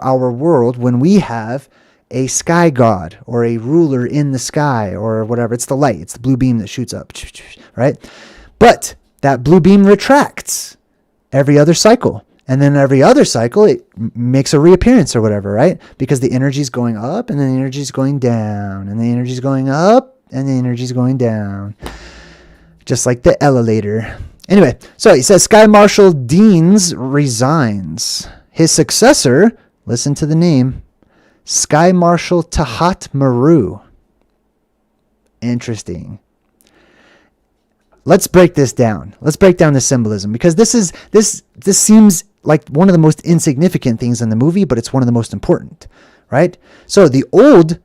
our world when we have a sky god or a ruler in the sky or whatever. It's the light. It's the blue beam that shoots up, right? But that blue beam retracts every other cycle. And then every other cycle, it makes a reappearance or whatever, right? Because the energy is going up and then the energy is going down and the energy is going up and the energy is going down. Just like the elevator. Anyway, so he says Sky Marshal Deans resigns. His successor, listen to the name, Sky Marshal Tahat Maru. Interesting. Let's break this down. Let's break down the symbolism, because this seems like one of the most insignificant things in the movie, but it's one of the most important, right? So the old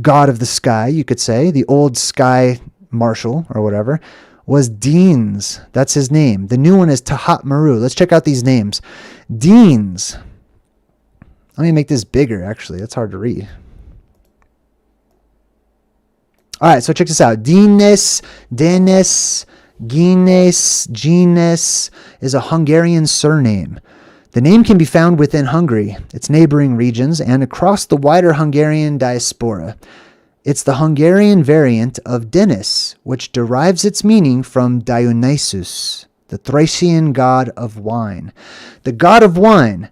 god of the sky, you could say, the old Sky Marshal or whatever, was Deans. That's his name. The new one is Tahat Maru. Let's check out these names. Deans. Let me make this bigger, actually. That's hard to read. All right, so check this out. Denis, Gines is a Hungarian surname. The name can be found within Hungary, its neighboring regions, and across the wider Hungarian diaspora. It's the Hungarian variant of Denis, which derives its meaning from Dionysus, the Thracian god of wine. The god of wine,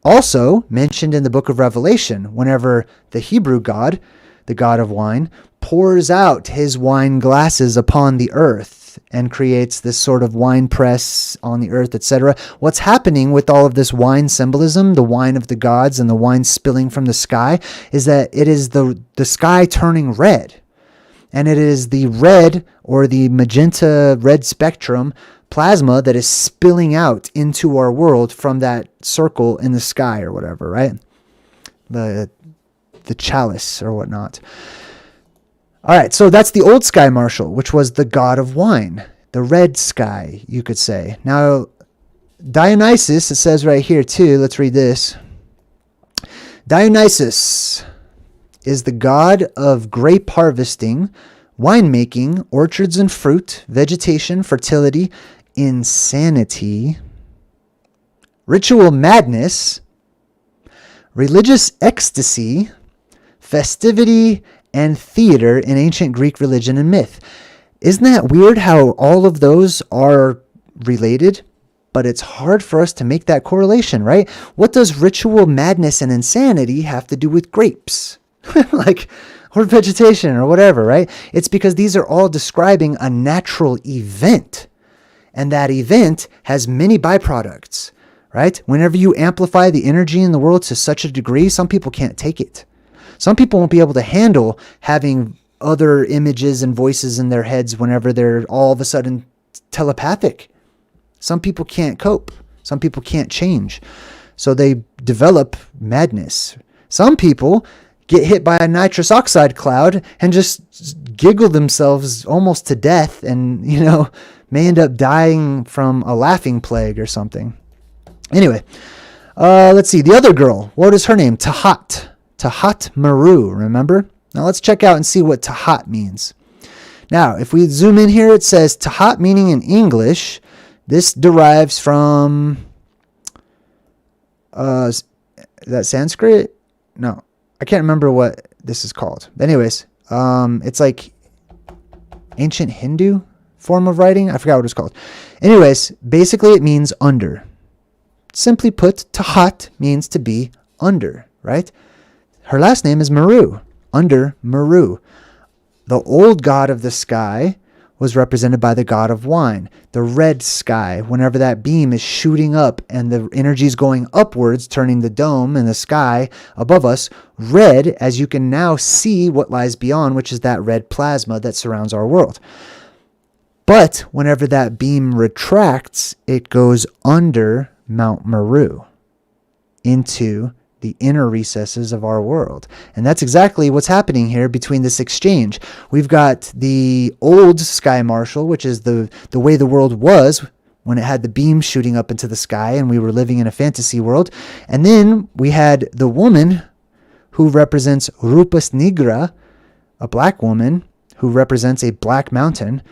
also mentioned in the book of Revelation, whenever the Hebrew god, the god of wine, pours out his wine glasses upon the earth and creates this sort of wine press on the earth, etc. What's happening with all of this wine symbolism, the wine of the gods and the wine spilling from the sky, is that it is the sky turning red. And it is the red or the magenta red spectrum plasma that is spilling out into our world from that circle in the sky or whatever, right? The chalice or whatnot. All right, so that's the old Sky Marshal, which was the god of wine, the red sky, you could say. Now, Dionysus, it says right here too, let's read this. Dionysus is the god of grape harvesting, winemaking, orchards and fruit, vegetation, fertility, insanity, ritual madness, religious ecstasy, festivity, and theater in ancient Greek religion and myth. Isn't that weird how all of those are related? But it's hard for us to make that correlation, right? What does ritual madness and insanity have to do with grapes? Or vegetation or whatever, right? It's because these are all describing a natural event. And that event has many byproducts, right? Whenever you amplify the energy in the world to such a degree, some people can't take it. Some people won't be able to handle having other images and voices in their heads whenever they're all of a sudden telepathic. Some people can't cope. Some people can't change. So they develop madness. Some people get hit by a nitrous oxide cloud and just giggle themselves almost to death and, may end up dying from a laughing plague or something. Anyway, let's see. The other girl, what is her name? Tahat Maru, remember? Now let's check out and see what Tahat means. Now, if we zoom in here, it says Tahat, meaning in English, this derives from, is that Sanskrit? No, I can't remember what this is called. But anyways, it's like ancient Hindu form of writing. I forgot what it's called. Anyways, basically it means under. Simply put, Tahat means to be under, right? Her last name is Maru, under Maru. The old god of the sky was represented by the god of wine, the red sky. Whenever that beam is shooting up and the energy is going upwards, turning the dome in the sky above us red, as you can now see what lies beyond, which is that red plasma that surrounds our world. But whenever that beam retracts, it goes under Mount Meru into the inner recesses of our world. And that's exactly what's happening here between this exchange. We've got the old Sky Marshal, which is the way the world was when it had the beam shooting up into the sky and we were living in a fantasy world. And then we had the woman who represents Rupas Nigra, a black woman who represents a black mountain.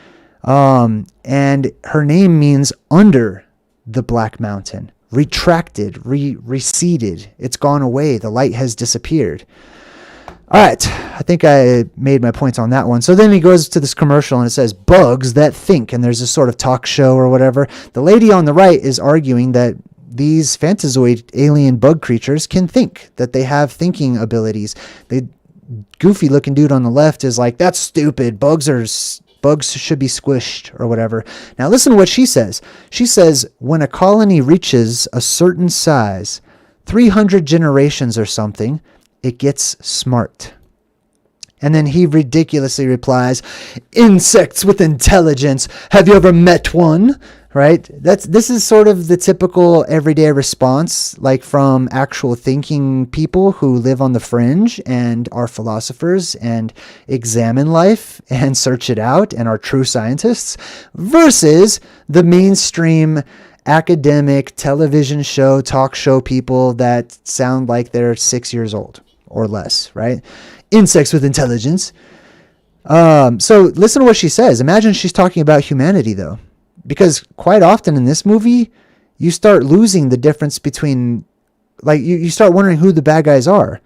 And her name means under the black mountain. Retracted, receded. It's gone away. The light has disappeared. All right. I think I made my points on that one. So then he goes to this commercial and it says, bugs that think. And there's this sort of talk show or whatever. The lady on the right is arguing that these Fantazoid alien bug creatures can think, that they have thinking abilities. The goofy looking dude on the left is like, that's stupid. Bugs should be squished or whatever. Now listen to what she says. She says, when a colony reaches a certain size, 300 generations or something, it gets smart. And then he ridiculously replies, insects with intelligence. Have you ever met one? Right? This is sort of the typical everyday response, like from actual thinking people who live on the fringe and are philosophers and examine life and search it out and are true scientists, versus the mainstream academic television show, talk show people that sound like they're 6 years old or less, right? Insects with intelligence. So listen to what she says. Imagine she's talking about humanity, though. Because quite often in this movie, you start losing the difference between, like, you start wondering who the bad guys are,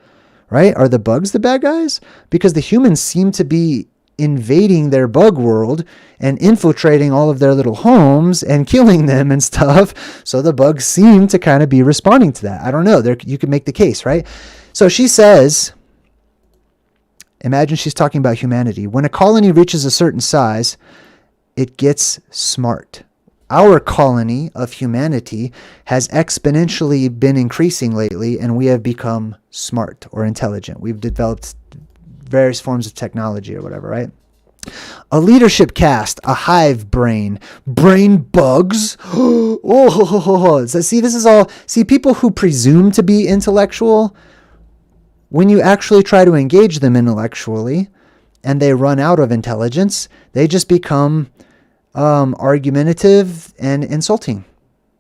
right? Are the bugs the bad guys? Because the humans seem to be invading their bug world and infiltrating all of their little homes and killing them and stuff. So the bugs seem to kind of be responding to that. I don't know. You could make the case, right? So she says, imagine she's talking about humanity. When a colony reaches a certain size, it gets smart. Our colony of humanity has exponentially been increasing lately, and we have become smart or intelligent. We've developed various forms of technology or whatever, right? A leadership cast, a hive brain bugs. Oh, so see, this is all, people who presume to be intellectual, when you actually try to engage them intellectually and they run out of intelligence, they just become argumentative and insulting.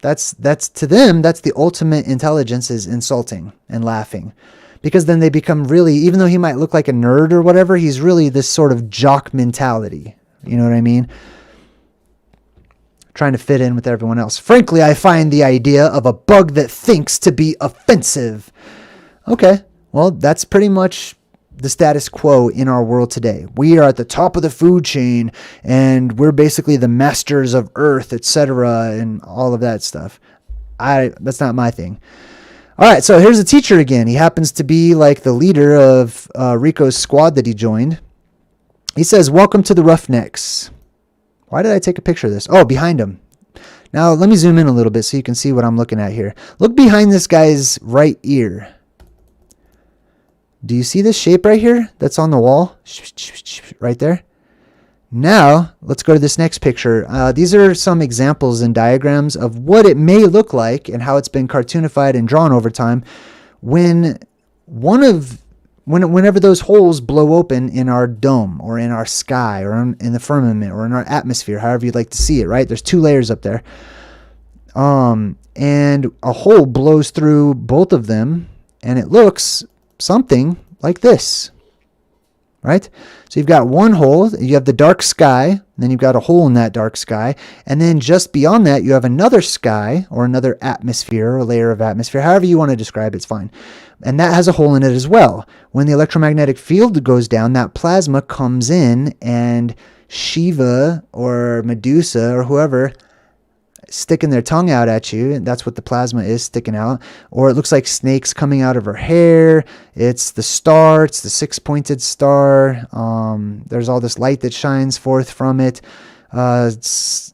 That's to them, that's the ultimate intelligence, is insulting and laughing. Because then they become really, even though he might look like a nerd or whatever, he's really this sort of jock mentality. You know what I mean? Trying to fit in with everyone else. Frankly, I find the idea of a bug that thinks to be offensive. Okay, well, that's pretty much the status quo in our world today. We are at the top of the food chain, and we're basically the masters of Earth, etc., and all of that stuff. That's not my thing. All right, so here's a teacher again. He happens to be like the leader of Rico's squad that he joined. He says, welcome to the Roughnecks. Why did I take a picture of this? Oh, behind him. Now, let me zoom in a little bit so you can see what I'm looking at here. Look behind this guy's right ear. Do you see this shape right here that's on the wall? Right there. Now, let's go to this next picture. These are some examples and diagrams of what it may look like and how it's been cartoonified and drawn over time whenever those holes blow open in our dome or in our sky or in the firmament or in our atmosphere, however you'd like to see it, right? There's two layers up there. And a hole blows through both of them, and it looks something like this, right? So you've got one hole, you have the dark sky, and then you've got a hole in that dark sky, and then just beyond that you have another sky or another atmosphere or layer of atmosphere, however you want to describe it, it's fine. And that has a hole in it as well. When the electromagnetic field goes down, that plasma comes in, and Shiva or Medusa or whoever sticking their tongue out at you, and that's what the plasma is, sticking out. Or it looks like snakes coming out of her hair. It's the star, it's the six-pointed star. There's all this light that shines forth from it. Quite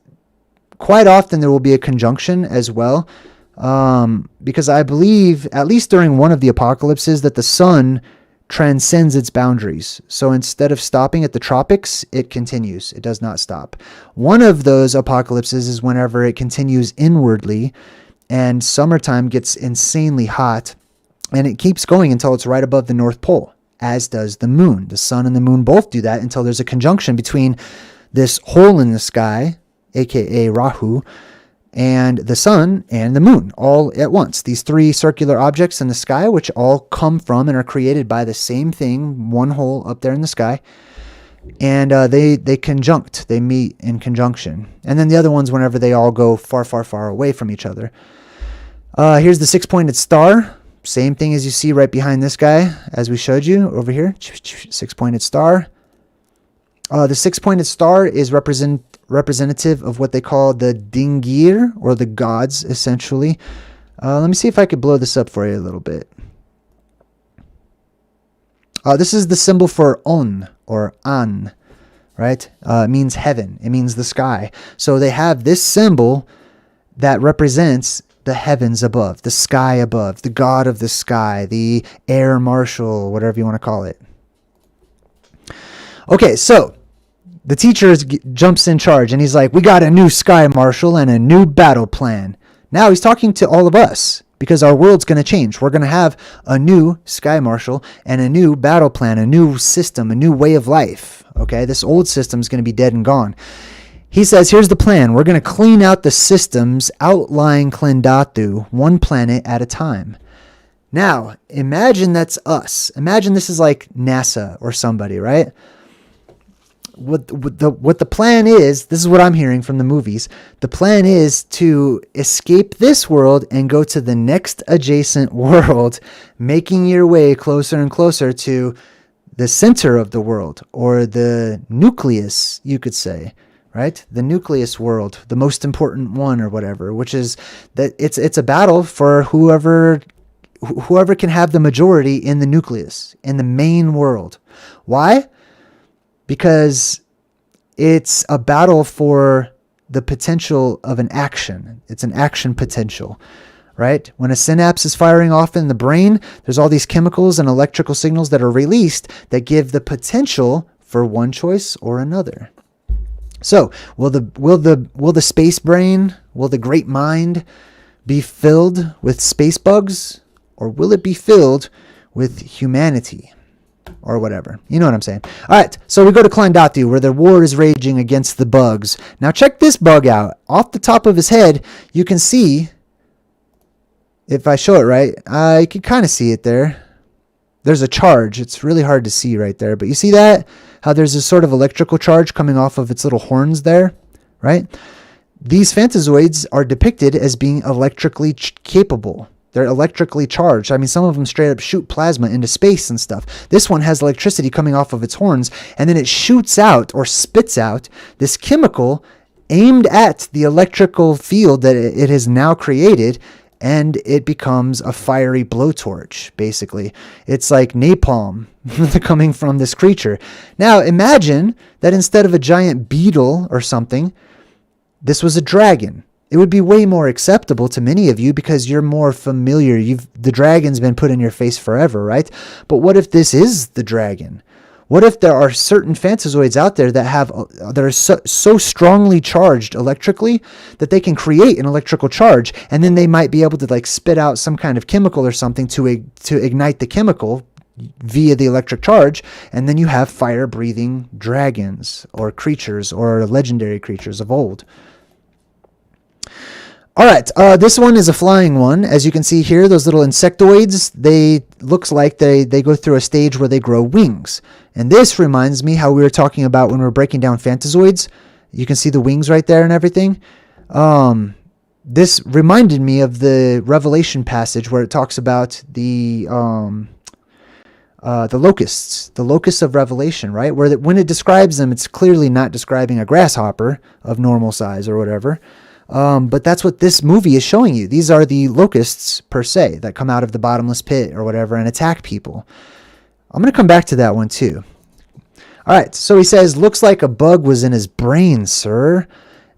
often there will be a conjunction as well, because I believe, at least during one of the apocalypses, that the sun transcends its boundaries. So instead of stopping at the tropics, it continues. It does not stop. One of those apocalypses is whenever it continues inwardly, and summertime gets insanely hot, and it keeps going until it's right above the North Pole, as does the moon. The sun and the moon both do that until there's a conjunction between this hole in the sky, aka Rahu, and the sun and the moon all at once. These three circular objects in the sky, which all come from and are created by the same thing, one hole up there in the sky. And they conjunct, they meet in conjunction. And then the other ones whenever they all go far, far, far away from each other. Here's the six-pointed star. Same thing as you see right behind this guy, as we showed you over here. Six-pointed star. The six-pointed star is representative of what they call the Dingir, or the gods, essentially. Let me see if I could blow this up for you a little bit. This is the symbol for On or An, right? It means heaven. It means the sky. So they have this symbol that represents the heavens above, the sky above, the god of the sky, the air marshal, whatever you want to call it. Okay, so the teacher jumps in charge and he's like, we got a new sky marshal and a new battle plan. Now he's talking to all of us because our world's going to change. We're going to have a new sky marshal and a new battle plan, a new system, a new way of life. Okay, this old system is going to be dead and gone. He says, here's the plan. We're going to clean out the systems outlying Klendatu, one planet at a time. Now, imagine that's us. Imagine this is like NASA or somebody, right? What the plan is, this is what I'm hearing from the movies. The plan is to escape this world and go to the next adjacent world, making your way closer and closer to the center of the world, or the nucleus, you could say. Right? The nucleus world, the most important one or whatever, which is that it's a battle for whoever can have the majority in the nucleus, in the main world. Why? Because it's a battle for the potential of an action. It's an action potential, right? When a synapse is firing off in the brain, there's all these chemicals and electrical signals that are released that give the potential for one choice or another. So, will the space brain, will the great mind be filled with space bugs, or will it be filled with humanity, or whatever? You know what I'm saying. All right, so we go to Klendatu, where the war is raging against the bugs. Now check this bug out. Off the top of his head, you can see, if I show it right, I can kind of see it there. There's a charge. It's really hard to see right there, but you see that? How there's this sort of electrical charge coming off of its little horns there, right? These Fantazoids are depicted as being electrically capable. They're electrically charged. I mean, some of them straight up shoot plasma into space and stuff. This one has electricity coming off of its horns, and then it shoots out or spits out this chemical aimed at the electrical field that it has now created, and it becomes a fiery blowtorch, basically. It's like napalm coming from this creature. Now, imagine that instead of a giant beetle or something, this was a dragon. It would be way more acceptable to many of you because you're more familiar. The dragon's been put in your face forever, right? But what if this is the dragon? What if there are certain Fantazoids out there that are so strongly charged electrically that they can create an electrical charge, and then they might be able to like spit out some kind of chemical or something to ignite the chemical via the electric charge, and then you have fire-breathing dragons or creatures or legendary creatures of old. All right, this one is a flying one. As you can see here, those little insectoids, looks like they go through a stage where they grow wings. And this reminds me how we were talking about when we were breaking down Fantazoids. You can see the wings right there and everything. This reminded me of the Revelation passage where it talks about the locusts of Revelation, right? Where when it describes them, it's clearly not describing a grasshopper of normal size or whatever. But that's what this movie is showing you. These are the locusts, per se, that come out of the bottomless pit or whatever and attack people. I'm going to come back to that one, too. All right, so he says, looks like a bug was in his brain, sir. And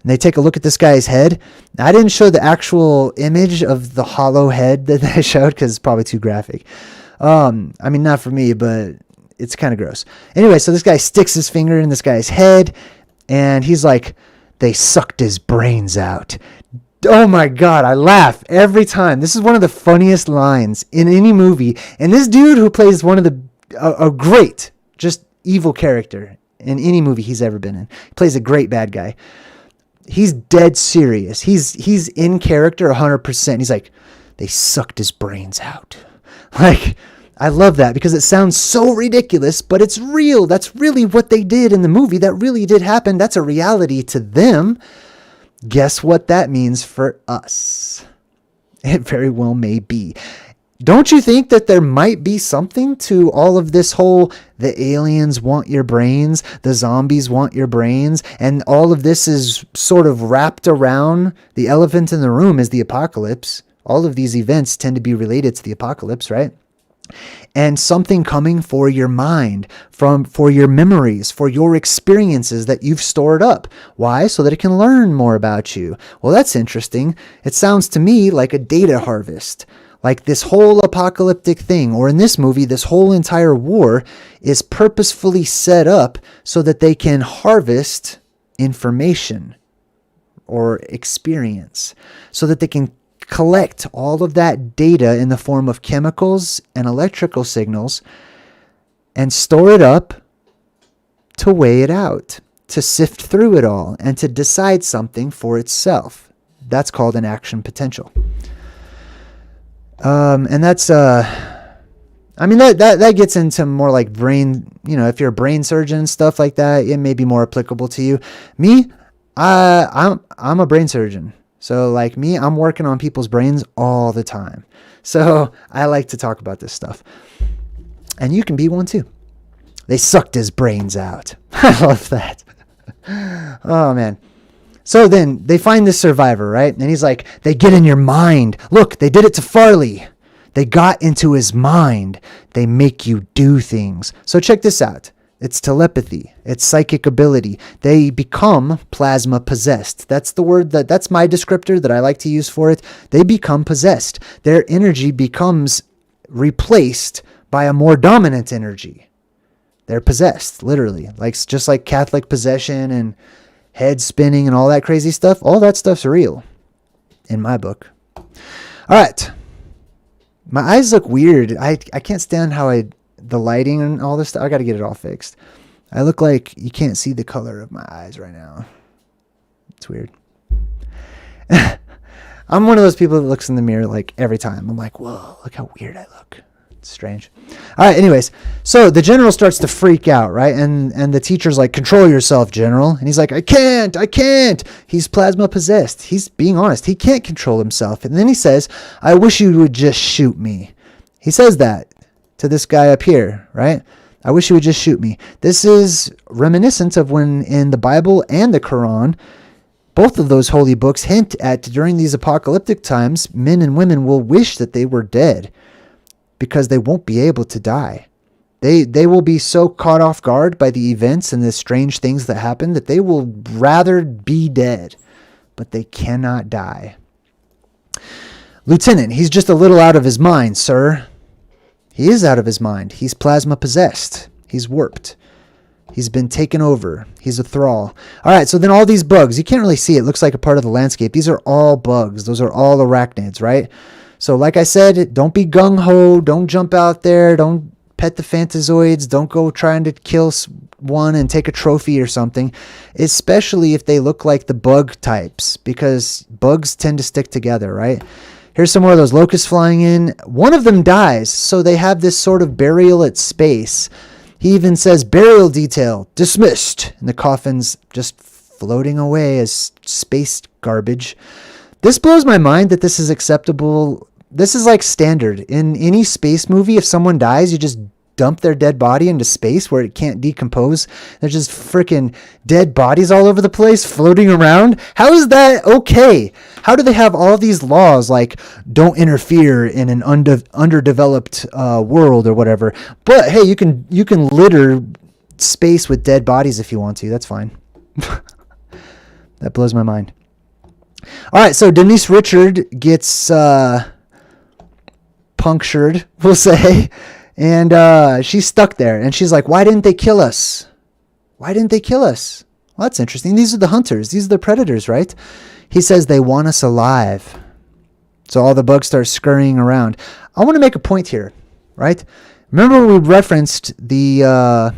they take a look at this guy's head. Now, I didn't show the actual image of the hollow head that I showed because it's probably too graphic. I mean, not for me, but it's kind of gross. Anyway, so this guy sticks his finger in this guy's head, and he's like, they sucked his brains out. Oh my God, I laugh every time. This is one of the funniest lines in any movie. And this dude who plays one of a great, just evil character in any movie he's ever been in. He plays a great bad guy. He's dead serious. He's in character 100%. He's like, they sucked his brains out. Like, I love that because it sounds so ridiculous, but it's real. That's really what they did in the movie. That really did happen. That's a reality to them. Guess what that means for us? It very well may be. Don't you think that there might be something to all of this whole, the aliens want your brains, the zombies want your brains, and all of this is sort of wrapped around the elephant in the room is the apocalypse, All of these events tend to be related to the apocalypse, right? And something coming for your mind, for your memories, for your experiences that you've stored up. Why? So that it can learn more about you. Well, that's interesting. It sounds to me like a data harvest. Like this whole apocalyptic thing, or in this movie, this whole entire war is purposefully set up so that they can harvest information or experience, so that they can collect all of that data in the form of chemicals and electrical signals and store it up to weigh it out, to sift through it all, and to decide something for itself. That's called an action potential. And that's, I mean, that gets into more like brain, if you're a brain surgeon and stuff like that, it may be more applicable to you. Me, I'm a brain surgeon. So like me, I'm working on people's brains all the time. So I like to talk about this stuff. And you can be one too. They sucked his brains out. I love that. Oh man. So then they find this survivor, right? And he's like, they get in your mind. Look, they did it to Farley. They got into his mind. They make you do things. So check this out. It's telepathy. It's psychic ability. They become plasma possessed. That's the word that's my descriptor that I like to use for it. They become possessed. Their energy becomes replaced by a more dominant energy. They're possessed, literally. Just like Catholic possession and head spinning and all that crazy stuff. All that stuff's real in my book. All right. My eyes look weird. I can't stand how the lighting and all this stuff. I got to get it all fixed. I look like you can't see the color of my eyes right now. It's weird. I'm one of those people that looks in the mirror like every time. I'm like, whoa, look how weird I look. It's strange. All right, anyways. So the general starts to freak out, right? And the teacher's like, control yourself, general. And he's like, I can't. He's plasma possessed. He's being honest. He can't control himself. And then he says, I wish you would just shoot me. He says that to this guy up here, right? I wish you would just shoot me. This is reminiscent of when in the Bible and the Quran, both of those holy books hint at during these apocalyptic times, men and women will wish that they were dead because they won't be able to die. They will be so caught off guard by the events and the strange things that happen that they will rather be dead, but they cannot die. Lieutenant, he's just a little out of his mind, sir. He is out of his mind. He's plasma possessed. He's warped. He's been taken over. He's a thrall. All right, so then all these bugs, you can't really see it. It looks like a part of the landscape. These are all bugs. Those are all arachnids, right? So like I said, don't be gung-ho. Don't jump out there. Don't pet the Fantazoids. Don't go trying to kill one and take a trophy or something, especially if they look like the bug types, because bugs tend to stick together, right? Here's some more of those locusts flying in. One of them dies, so they have this sort of burial at space. He even says, burial detail, dismissed. And the coffin's just floating away as space garbage. This blows my mind that this is acceptable. This is like standard. In any space movie, if someone dies, you just dump their dead body into space where it can't decompose. There's just freaking dead bodies all over the place floating around. How is that okay? How do they have all these laws like don't interfere in an underdeveloped world or whatever? But hey, you can litter space with dead bodies if you want to. That's fine. That blows my mind. All right, so Denise Richard gets punctured, we'll say. And she's stuck there. And she's like, why didn't they kill us? Why didn't they kill us? Well, that's interesting. These are the hunters. These are the predators, right? He says they want us alive. So all the bugs start scurrying around. I want to make a point here, right? Remember we referenced the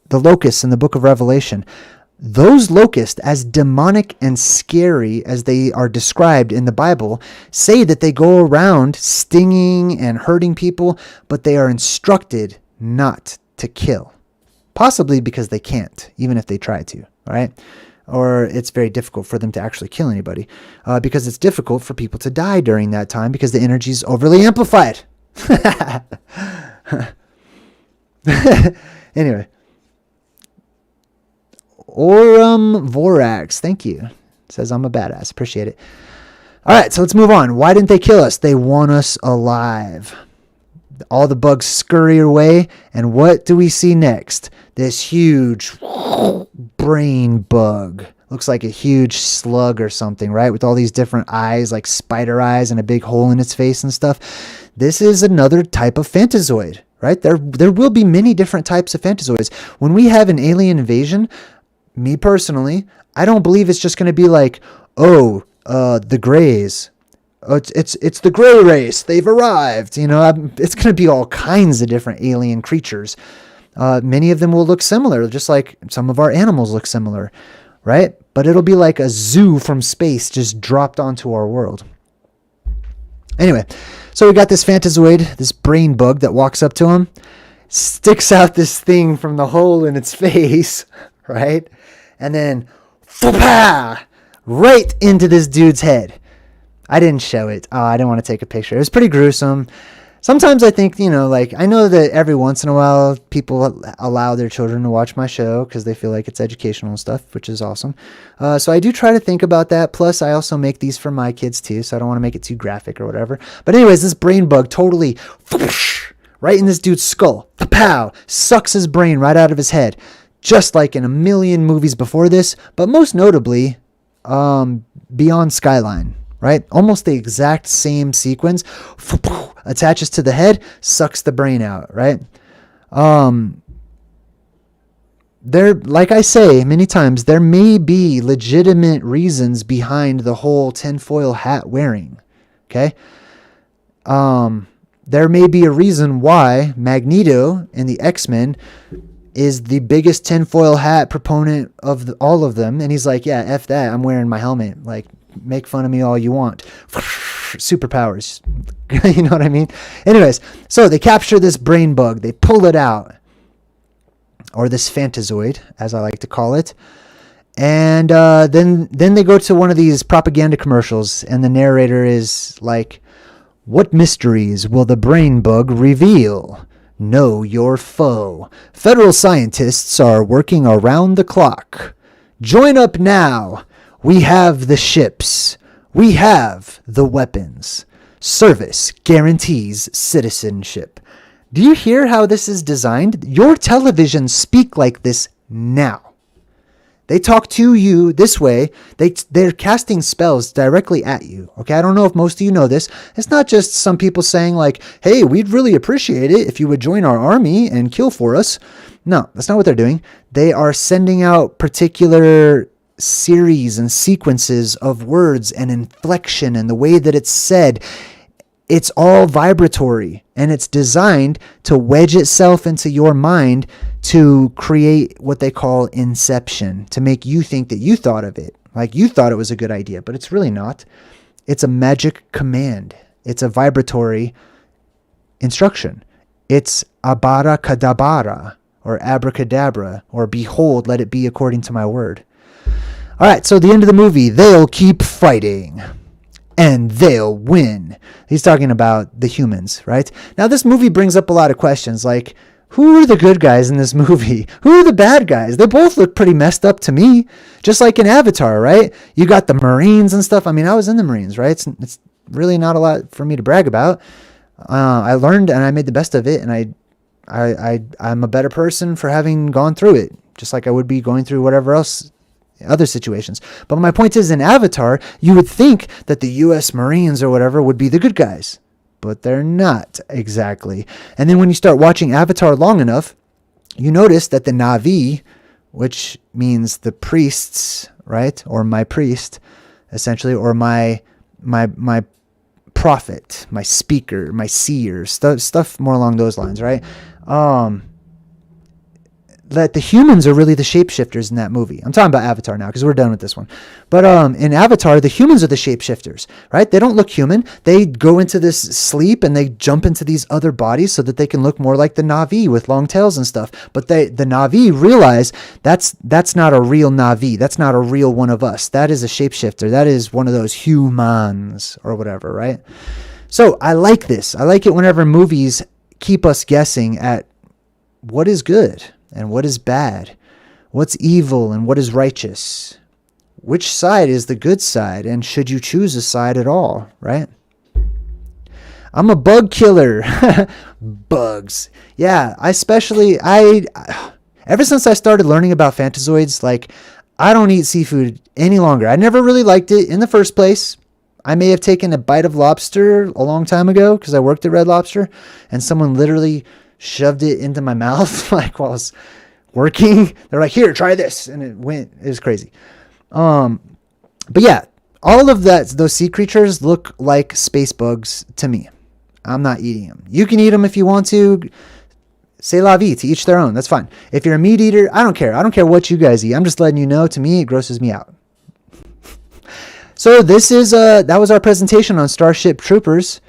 locusts in the book of Revelation. Those locusts, as demonic and scary as they are described in the Bible, say that they go around stinging and hurting people, but they are instructed not to kill. Possibly because they can't, even if they try to, right? Or it's very difficult for them to actually kill anybody, because it's difficult for people to die during that time because the energy is overly amplified. Anyway. Vorax, thank you. Says I'm a badass. Appreciate it. All right, so let's move on. Why didn't they kill us? They want us alive. All the bugs scurry away, and what do we see next? This huge brain bug. Looks like a huge slug or something, right? With all these different eyes, like spider eyes, and a big hole in its face and stuff. This is another type of Fantazoid, right? There will be many different types of Fantazoids. When we have an alien invasion, me personally, I don't believe it's just going to be like, the Greys. Oh, it's the Grey race. They've arrived. It's going to be all kinds of different alien creatures. Many of them will look similar, just like some of our animals look similar, right? But it'll be like a zoo from space just dropped onto our world. Anyway, so we got this Fantazoid, this brain bug that walks up to him, sticks out this thing from the hole in its face, right? And then, right into this dude's head. I didn't show it. I didn't want to take a picture. It was pretty gruesome. Sometimes I think, I know that every once in a while people allow their children to watch my show because they feel like it's educational and stuff, which is awesome. So I do try to think about that. Plus, I also make these for my kids too, so I don't want to make it too graphic or whatever. But anyways, this brain bug totally right in this dude's skull. Pow! Sucks his brain right out of his head. Just like in a million movies before this, but most notably, Beyond Skyline. Right? Almost the exact same sequence. Attaches to the head, sucks the brain out, right? Like I say many times, there may be legitimate reasons behind the whole tinfoil hat wearing. Okay? There may be a reason why Magneto in the X-Men is the biggest tinfoil hat proponent of all of them. And he's like, yeah, F that. I'm wearing my helmet. Like, make fun of me all you want. Superpowers. You know what I mean? Anyways, so they capture this brain bug. They pull it out. Or this Fantazoid, as I like to call it. And then they go to one of these propaganda commercials. And the narrator is like, what mysteries will the brain bug reveal? Know your foe. Federal scientists are working around the clock. Join up now. We have the ships. We have the weapons. Service guarantees citizenship. Do you hear how this is designed? Your televisions speak like this now. They talk to you this way. They're casting spells directly at you. Okay, I don't know if most of you know this. It's not just some people saying like, hey, we'd really appreciate it if you would join our army and kill for us. No, that's not what they're doing. They are sending out particular series and sequences of words and inflection and the way that it's said. It's all vibratory, and it's designed to wedge itself into your mind to create what they call inception, to make you think that you thought of it, like you thought it was a good idea, but it's really not. It's a magic command. It's a vibratory instruction. It's abara kadabara, or abracadabra, or behold, let it be according to my word. All right, so at the end of the movie, they'll keep fighting. And they'll win. He's talking about the humans, right? Now, this movie brings up a lot of questions, like, who are the good guys in this movie? Who are the bad guys? They both look pretty messed up to me, just like in Avatar, right? You got the Marines and stuff. I mean, I was in the Marines, right? It's really not a lot for me to brag about. I learned and I made the best of it, and I'm a better person for having gone through it, just like I would be going through whatever else other situations. But my point is, in Avatar, you would think that the U.S. Marines or whatever would be the good guys, but they're not exactly. And then when you start watching Avatar long enough, you notice that the Na'vi, which means the priests, right, or my priest, essentially, or my prophet, my speaker, my seer, stuff more along those lines, right? That the humans are really the shapeshifters in that movie. I'm talking about Avatar now because we're done with this one. But in Avatar, the humans are the shapeshifters, right? They don't look human. They go into this sleep and they jump into these other bodies so that they can look more like the Na'vi with long tails and stuff. But the Na'vi realize that's not a real Na'vi. That's not a real one of us. That is a shapeshifter. That is one of those humans or whatever, right? So I like this. I like it whenever movies keep us guessing at what is good and what is bad, what's evil and what is righteous, which side is the good side, and should you choose a side at all, right? I'm a bug killer. Bugs. Yeah, ever since I started learning about Fantazoids, like, I don't eat seafood any longer. I never really liked it in the first place. I may have taken a bite of lobster a long time ago because I worked at Red Lobster, and someone literally shoved it into my mouth like while I was working. They're like, here, try this. And it was crazy. But yeah, all of those sea creatures look like space bugs to me. I'm not eating them. You can eat them if you want to. C'est la vie, to each their own. That's fine. If you're a meat eater, I don't care. I don't care what you guys eat. I'm just letting you know, to me, it grosses me out. So that was our presentation on Starship Troopers.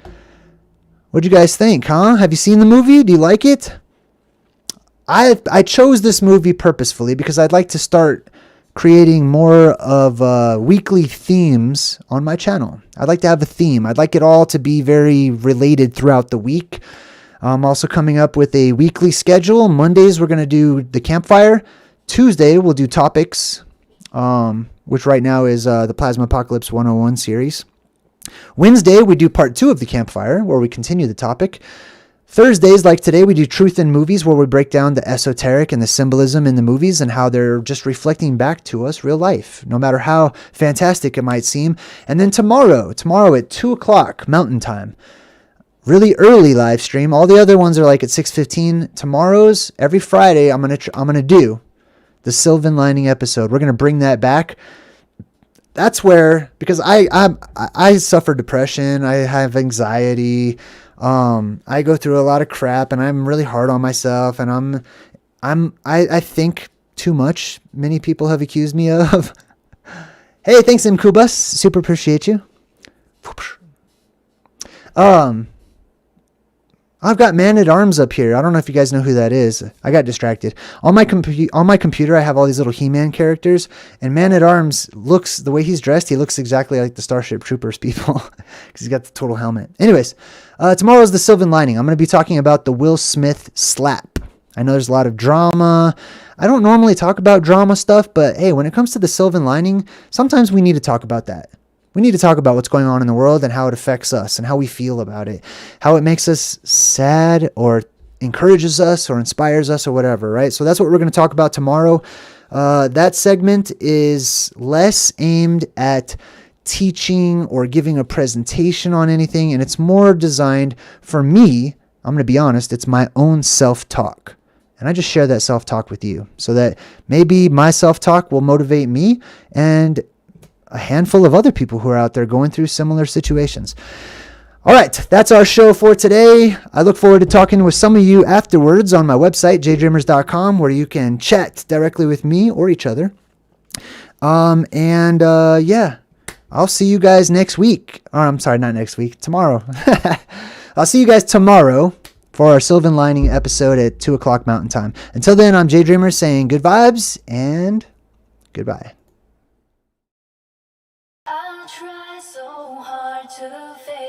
What'd you guys think, huh? Have you seen the movie? Do you like it? I chose this movie purposefully because I'd like to start creating more of weekly themes on my channel. I'd like to have a theme. I'd like it all to be very related throughout the week. I'm also coming up with a weekly schedule. Mondays, we're going to do the campfire. Tuesday, we'll do topics, which right now is the Plasma Apocalypse 101 series. Wednesday, we do part 2 of the campfire, where we continue the topic. Thursdays, like today, we do Truth in Movies, where we break down the esoteric and the symbolism in the movies and how they're just reflecting back to us real life, no matter how fantastic it might seem. And then tomorrow at 2 o'clock Mountain Time, really early live stream. All the other ones are like at 6:15. Tomorrow's, every Friday, I'm gonna do the Sylvan Lining episode. We're gonna bring that back. That's where, because I suffer depression, I have anxiety, I go through a lot of crap, and I'm really hard on myself, and I think too much. Many people have accused me of. Hey, thanks, Mkubus. Super appreciate you. I've got Man-at-Arms up here. I don't know if you guys know who that is. I got distracted. On my computer, I have all these little He-Man characters, and Man-at-Arms looks, the way he's dressed, he looks exactly like the Starship Troopers people, because he's got the total helmet. Anyways, tomorrow's the Sylvan Lining. I'm going to be talking about the Will Smith slap. I know there's a lot of drama. I don't normally talk about drama stuff, but hey, when it comes to the Sylvan Lining, sometimes we need to talk about that. We need to talk about what's going on in the world and how it affects us and how we feel about it, how it makes us sad or encourages us or inspires us or whatever, right? So that's what we're going to talk about tomorrow. That segment is less aimed at teaching or giving a presentation on anything, and it's more designed for me. I'm going to be honest, it's my own self-talk. And I just share that self-talk with you so that maybe my self-talk will motivate me and a handful of other people who are out there going through similar situations. All right, that's our show for today. I look forward to talking with some of you afterwards on my website, JayDreamerZ.com, where you can chat directly with me or each other. Yeah, I'll see you guys next week. Or, I'm sorry, not next week, tomorrow. I'll see you guys tomorrow for our Sylvan Lining episode at 2 o'clock Mountain Time. Until then, I'm JayDreamer saying good vibes and goodbye. I try so hard to fake